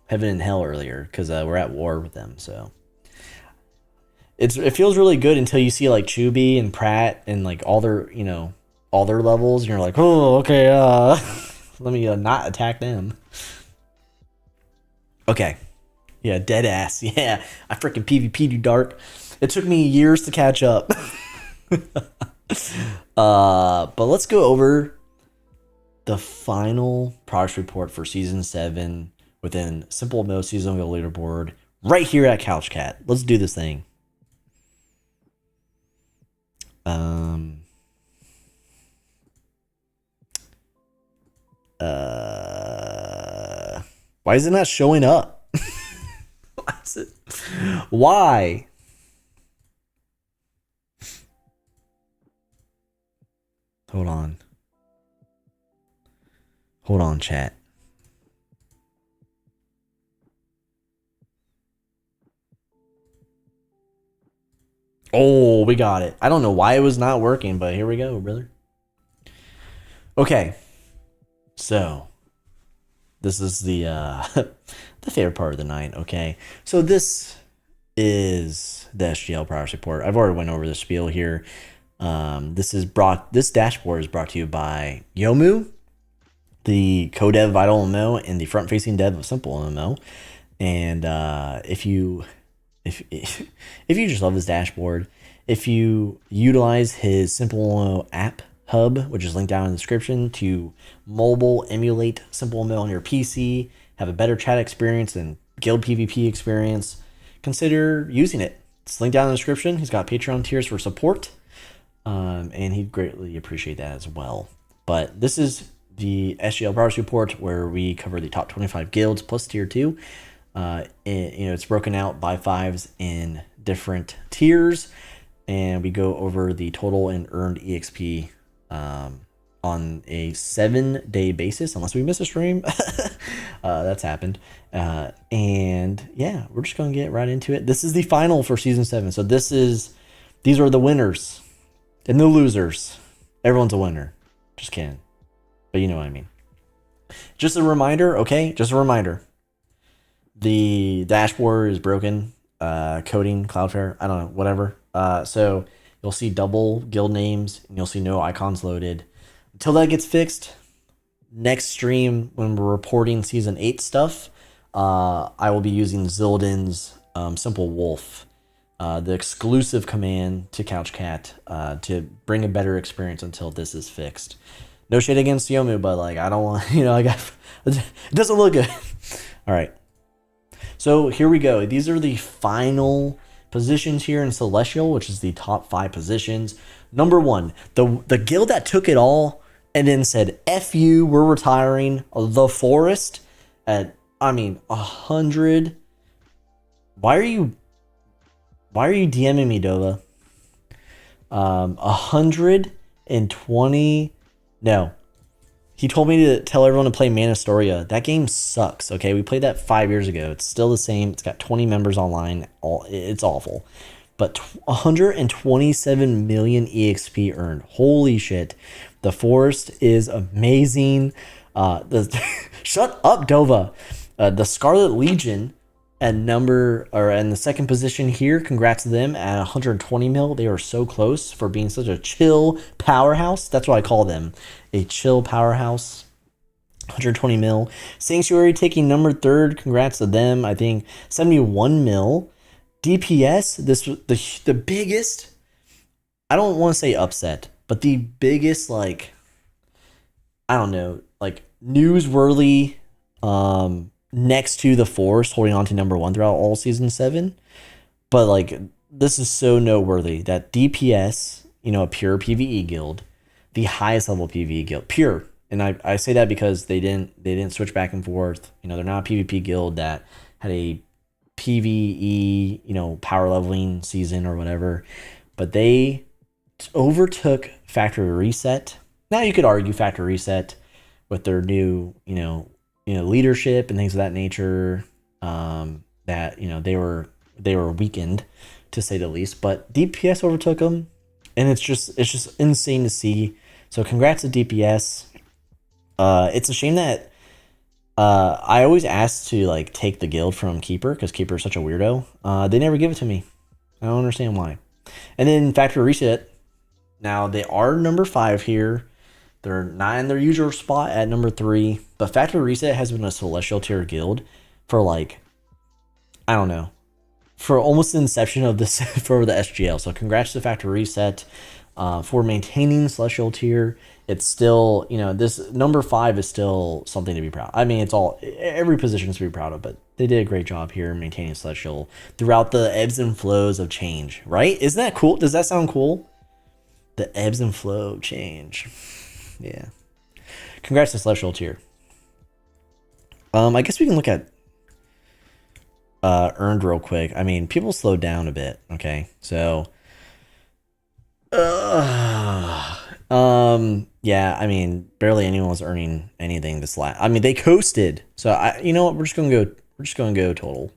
Heaven and Hell earlier, because we're at war with them, so. It feels really good until you see like Chubby and Pratt and like all their levels, and you're like, oh, okay, let me not attack them. Okay. Yeah, dead ass. Yeah, I freaking PvP'd you, Dark. It took me years to catch up. But let's go over the final progress report for season 7 within SimpleMMO Seasonal Guild Leaderboard right here at CouchCat. Let's do this thing. Why is it not showing up? Why? Hold on, chat. Oh, we got it. I don't know why it was not working, but here we go, brother. Okay. So, this is the the favorite part of the night, okay? So this is the SGL progress report. I've already went over the spiel here. This dashboard is brought to you by Yomu, the co-dev of IdleMMO and the front-facing dev of SimpleMMO. And if you just love this dashboard, if you utilize his SimpleMMO App Hub, which is linked down in the description, to mobile emulate SimpleMMO on your PC, have a better chat experience and guild PvP experience, consider using it. It's linked down in the description. He's got Patreon tiers for support, and he'd greatly appreciate that as well. But this is the SGL progress report where we cover the top 25 guilds plus tier 2. It's broken out by 5s in different tiers, and we go over the total and earned EXP on a 7-day basis, unless we miss a stream. That's happened. And yeah, we're just gonna get right into it. This is the final for season 7. So these are the winners and the losers. Everyone's a winner. Just kidding. But you know what I mean. Just a reminder, okay? Just a reminder. The dashboard is broken. Coding, Cloudflare, I don't know, whatever. So you'll see double guild names and you'll see no icons loaded. Until that gets fixed, next stream when we're reporting season 8 stuff, I will be using Zildin's Simple Wolf, the exclusive command to CouchCat, to bring a better experience until this is fixed. No shade against Yomu, but like I don't want, it doesn't look good. All right. So here we go. These are the final positions here in Celestial, which is the top 5 positions. Number 1, the guild that took it all and then said, F you, we're retiring, the Forest at, 100. Why are you DMing me, Dova? 120. No. He told me to tell everyone to play Manastoria. That game sucks, okay? We played that 5 years ago. It's still the same. It's got 20 members online. It's awful. But 127 million EXP earned. Holy shit. The Forest is amazing. Shut up, Dova. The Scarlet Legion in the second position here. Congrats to them at 120 mil. They are so close for being such a chill powerhouse. That's what I call them. A chill powerhouse. 120 mil. Sanctuary taking number 3rd. Congrats to them. I think 71 mil. DPS, this was the biggest, I don't want to say upset, but the biggest, newsworthy, next to the Forest holding on to number 1 throughout all season 7. But this is so noteworthy that DPS, a pure PvE guild, the highest level PvE guild, pure. And I say that because they didn't switch back and forth. They're not a PvP guild that had a PvE, power leveling season or whatever, but they overtook Factory Reset. Now you could argue Factory Reset with their new, leadership and things of that nature, that they were weakened, to say the least. But DPS overtook them, and it's just insane to see. So congrats to DPS. It's a shame that I always ask to take the guild from Keeper because Keeper is such a weirdo. They never give it to me. I don't understand why. And then Factory Reset. Now they are number 5 here. They're not in their usual spot at number 3. But Factory Reset has been a Celestial tier guild for for almost the inception of this for the SGL. So congrats to Factory Reset. For maintaining Celestial tier, it's still, this number 5 is still something to be proud. I mean, every position is to be proud of, but they did a great job here maintaining Celestial throughout the ebbs and flows of change, right? Isn't that cool? Does that sound cool? The ebbs and flow of change. Yeah. Congrats to Celestial tier. I guess we can look at earned real quick. I mean, people slowed down a bit, okay? So yeah, I mean, barely anyone was earning anything this last. I mean, they coasted. So you know what? We're just gonna go total.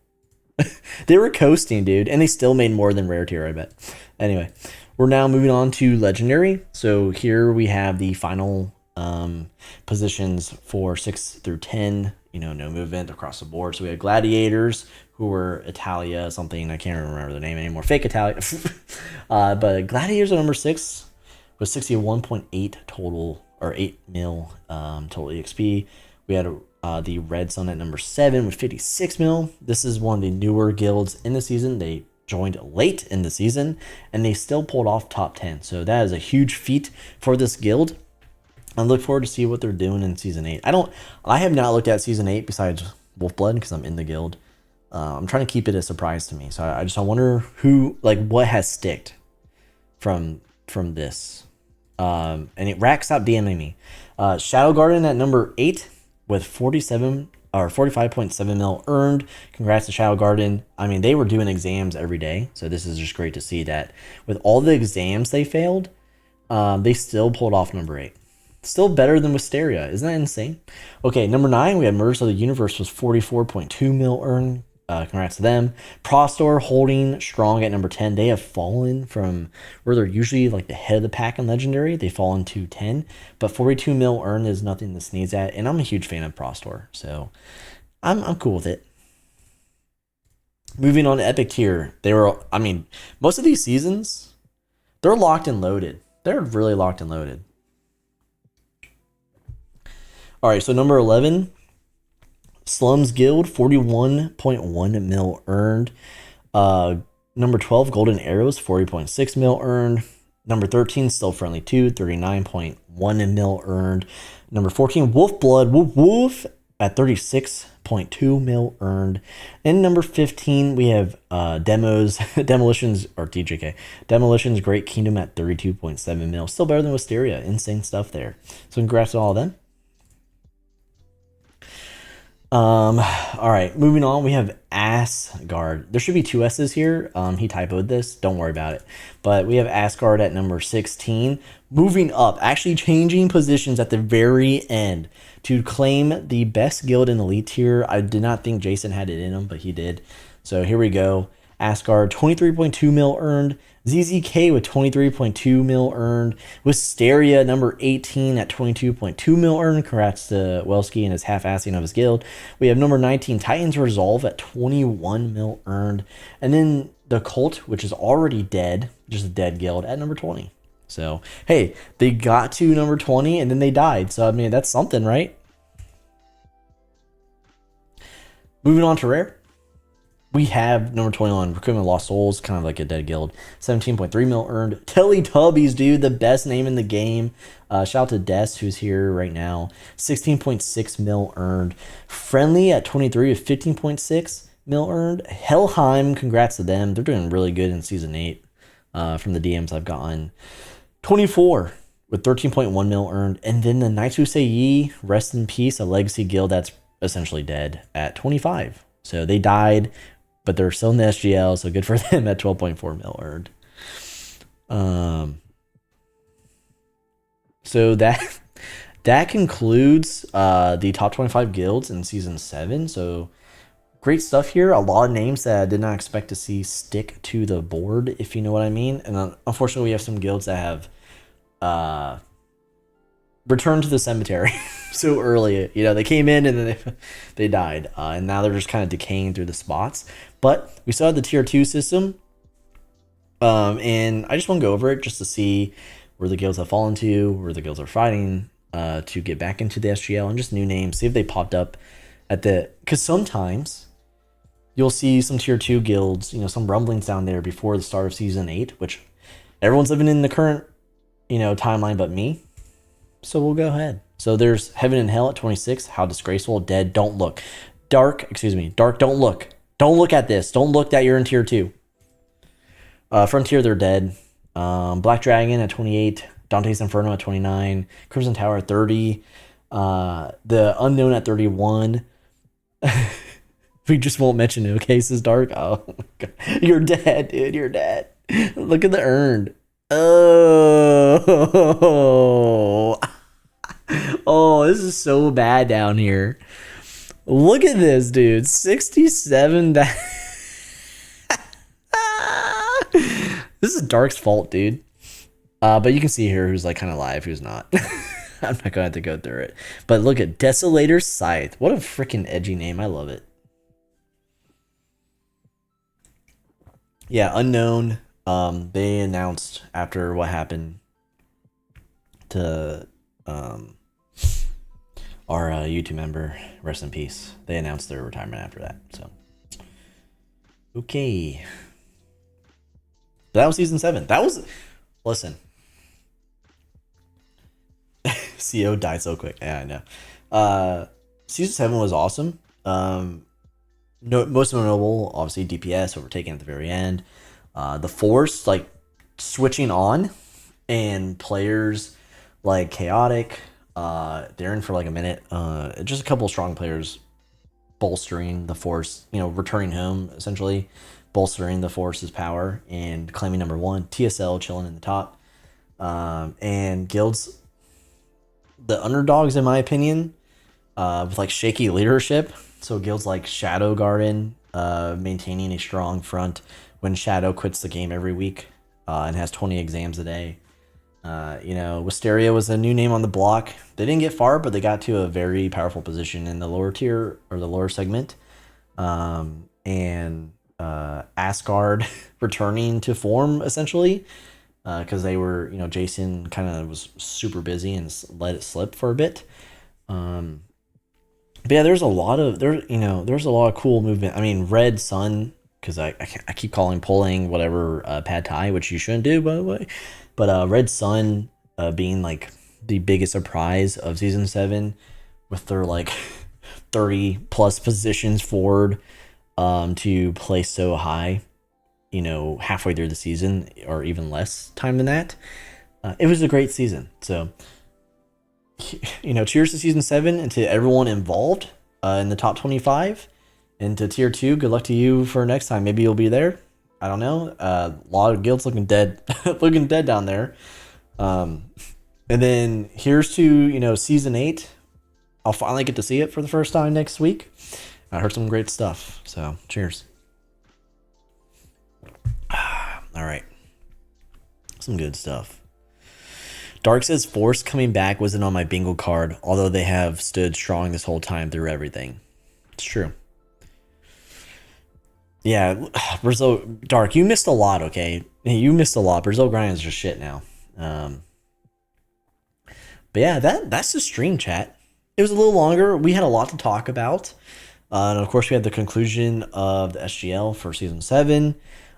They were coasting, dude, and they still made more than rare tier, I bet. Anyway, we're now moving on to legendary. So here we have the final positions for 6 through 10. No movement across the board. So we have gladiators, who were Italia something. I can't remember the name anymore. Fake Italia. But gladiators are number 6 with 61.8 total, or 8 mil total EXP. We had the Red Sun at number 7 with 56 mil. This is one of the newer guilds in the season. They joined late in the season, and they still pulled off top 10. So that is a huge feat for this guild. I look forward to see what they're doing in season 8. I have not looked at season 8 besides Wolfblood because I'm in the guild. I'm trying to keep it a surprise to me. So I wonder what has sticked from this. And it racks up DMing me. Shadow Garden at number 8 with 47 or 45.7 mil earned. Congrats to Shadow Garden. I mean, they were doing exams every day. So this is just great to see that with all the exams they failed, they still pulled off number 8. Still better than Wisteria. Isn't that insane? Okay, number 9, we had Murders of the Universe was 44.2 mil earned. Congrats to them. Prostor holding strong at number 10. They have fallen from where they're usually like the head of the pack in Legendary. They've fallen to 10. But 42 mil earned is nothing to sneeze at. And I'm a huge fan of Prostor. So I'm cool with it. Moving on to Epic tier. Most of these seasons, they're locked and loaded. They're really locked and loaded. All right, so number 11, Slums Guild, 41.1 mil earned. Number 12, Golden Arrows, 40.6 mil earned. Number 13, Still Friendly 2, 39.1 mil earned. Number 14, Wolfblood, Woof at 36.2 mil earned. And number 15, we have Demolitions, or DJK, Demolitions Great Kingdom at 32.7 mil. Still better than Wisteria. Insane stuff there. So congrats to all of them. All right, moving on, we have Asgard. There should be 2 S's here. He typoed this. Don't worry about it. But we have Asgard at number 16. Moving up, actually changing positions at the very end to claim the best guild in Elite tier. I did not think Jason had it in him, but he did. So here we go. Asgard, 23.2 mil earned. ZZK with 23.2 mil earned. Wisteria, number 18 at 22.2 mil earned. Congrats to Welski and his half-assing of his guild. We have number 19, Titans Resolve at 21 mil earned. And then the Cult, which is already dead, just a dead guild, at number 20. So, hey, they got to number 20 and then they died. So, I mean, that's something, right? Moving on to Rare. We have number 21, Recruitment Lost Souls, kind of like a dead guild. 17.3 mil earned. Teletubbies, dude, the best name in the game. Shout out to Des, who's here right now. 16.6 mil earned. Friendly at 23 with 15.6 mil earned. Helheim, congrats to them. They're doing really good in Season 8 from the DMs I've gotten. 24 with 13.1 mil earned. And then the Knights Who Say Ye, rest in peace, a legacy guild that's essentially dead at 25. So they died, but they're still in the SGL, so good for them at 12.4 mil earned. So that concludes the top 25 guilds in Season 7. So great stuff here. A lot of names that I did not expect to see stick to the board, if you know what I mean. And unfortunately, we have some guilds that have returned to the cemetery so early. They came in and then they died. And now they're just kind of decaying through the spots. But we still have the tier 2 system. And I just want to go over it just to see where the guilds have fallen to, where the guilds are fighting to get back into the SGL, and just new names. See if they popped up because sometimes you'll see some tier 2 guilds, some rumblings down there before the start of Season 8, which everyone's living in the current timeline but me. So we'll go ahead. So there's Heaven and Hell at 26. How disgraceful. Dead. Don't look. Dark. Don't look. Don't look at this. Don't look that you're in tier 2. Frontier, they're dead. Black Dragon at 28. Dante's Inferno at 29. Crimson Tower at 30. The Unknown at 31. We just won't mention it, okay? This is Dark. Oh, my God. You're dead, dude. You're dead. Look at the earned. Oh. Oh, this is so bad down here. Look at this, dude. 67. This is Dark's fault, dude. But you can see here who's like kind of live, who's not. I'm not gonna have to go through it. But look at Desolator's Scythe. What a freaking edgy name. I love it. Yeah, Unknown. They announced after what happened to our YouTube member, rest in peace. They announced their retirement after that. So, okay. That was season 7. That was, listen. CO died so quick. Yeah, I know. Season 7 was awesome. Most notable, obviously, DPS overtaken at the very end. The Force, like, switching on, and players like Chaotic, they're in for like a minute. Just a couple of strong players bolstering the Force, returning home, essentially, bolstering the Force's power and claiming number 1. TSL chilling in the top. And guilds, the underdogs, in my opinion, with like shaky leadership. So guilds like Shadow Garden, maintaining a strong front when Shadow quits the game every week and has 20 exams a day. Wisteria was a new name on the block. They didn't get far, but they got to a very powerful position in the lower tier or the lower segment. And Asgard returning to form, essentially, because they were, Jason kind of was super busy and let it slip for a bit. But yeah, there's a lot of cool movement. I mean, Red Sun, because I keep pulling whatever Pad Thai, which you shouldn't do, by the way. But Red Sun being like the biggest surprise of season 7, with their like 30 plus positions forward to place so high, halfway through the season, or even less time than that. It was a great season. So, cheers to season 7 and to everyone involved in the top 25. And to tier 2, good luck to you for next time. Maybe you'll be there. I don't know. A lot of guilds looking dead, looking dead down there. And then here's to, season 8. I'll finally get to see it for the first time next week. I heard some great stuff. So cheers. All right. Some good stuff. Dark says Force coming back wasn't on my bingo card, although they have stood strong this whole time through everything. It's true. Yeah, Brazil Dark, you missed a lot, okay? You missed a lot. Brazil Grind is just shit now. But yeah, that's the stream, chat. It was a little longer. We had a lot to talk about. And of course, we had the conclusion of the SGL for season 7.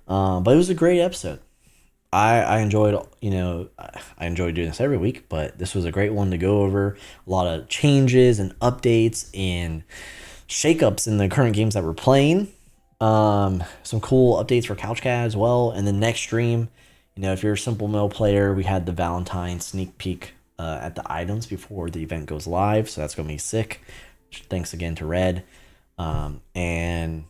But it was a great episode. I enjoyed, I enjoy doing this every week, but this was a great one to go over. A lot of changes and updates and shakeups in the current games that we're playing. Some cool updates for Couch Cat as well. And the next stream, if you're a SimpleMMO player, we had the Valentine sneak peek at the items before the event goes live. So that's going to be sick. Thanks again to Red. And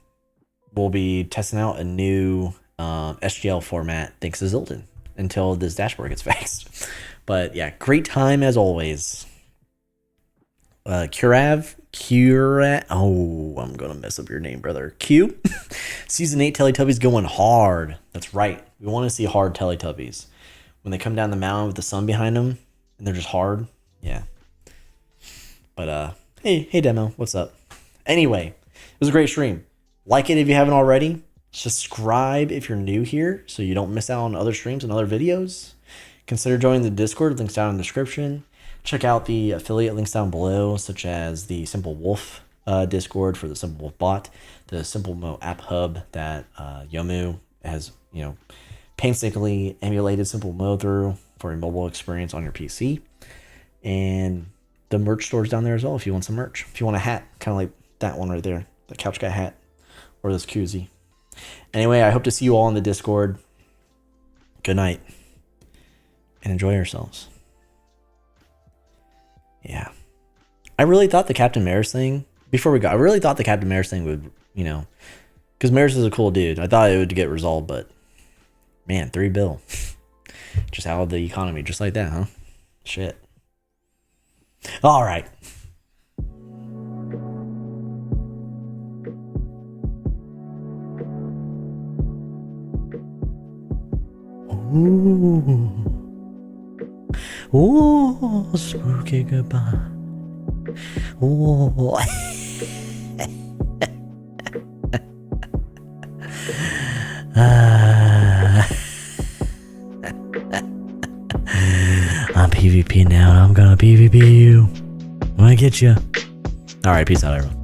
we'll be testing out a new SGL format thanks to Zilton until this dashboard gets fixed. But yeah, great time as always. Curav. Oh, I'm gonna mess up your name, brother. Q. Season 8 Teletubbies going hard. That's right. We want to see hard Teletubbies when they come down the mountain with the sun behind them and they're just hard. Yeah. But hey demo, what's up? Anyway, it was a great stream. Like it if you haven't already. Subscribe if you're new here so you don't miss out on other streams and other videos. Consider joining the Discord, links down in the description. Check out the affiliate links down below, such as the Simple Wolf Discord for the Simple Wolf bot, the SimpleMMO App Hub that Yomu has, painstakingly emulated SimpleMMO through for a mobile experience on your PC. And the merch store's down there as well if you want some merch. If you want a hat, kind of like that one right there, the Couch Cat hat, or this koozie. Anyway, I hope to see you all in the Discord. Good night. And enjoy yourselves. Yeah. I really thought the Captain Meris thing, before we go, I really thought the Captain Meris thing would, you know, because Meris is a cool dude. I thought it would get resolved, but man, $3 billion. Just out of the economy, just like that, huh? Shit. All right. Ooh. Ooh, spooky goodbye. Ooh. I'm PvP now, and I'm gonna PvP you. I'm gonna get you. All right, peace out, everyone.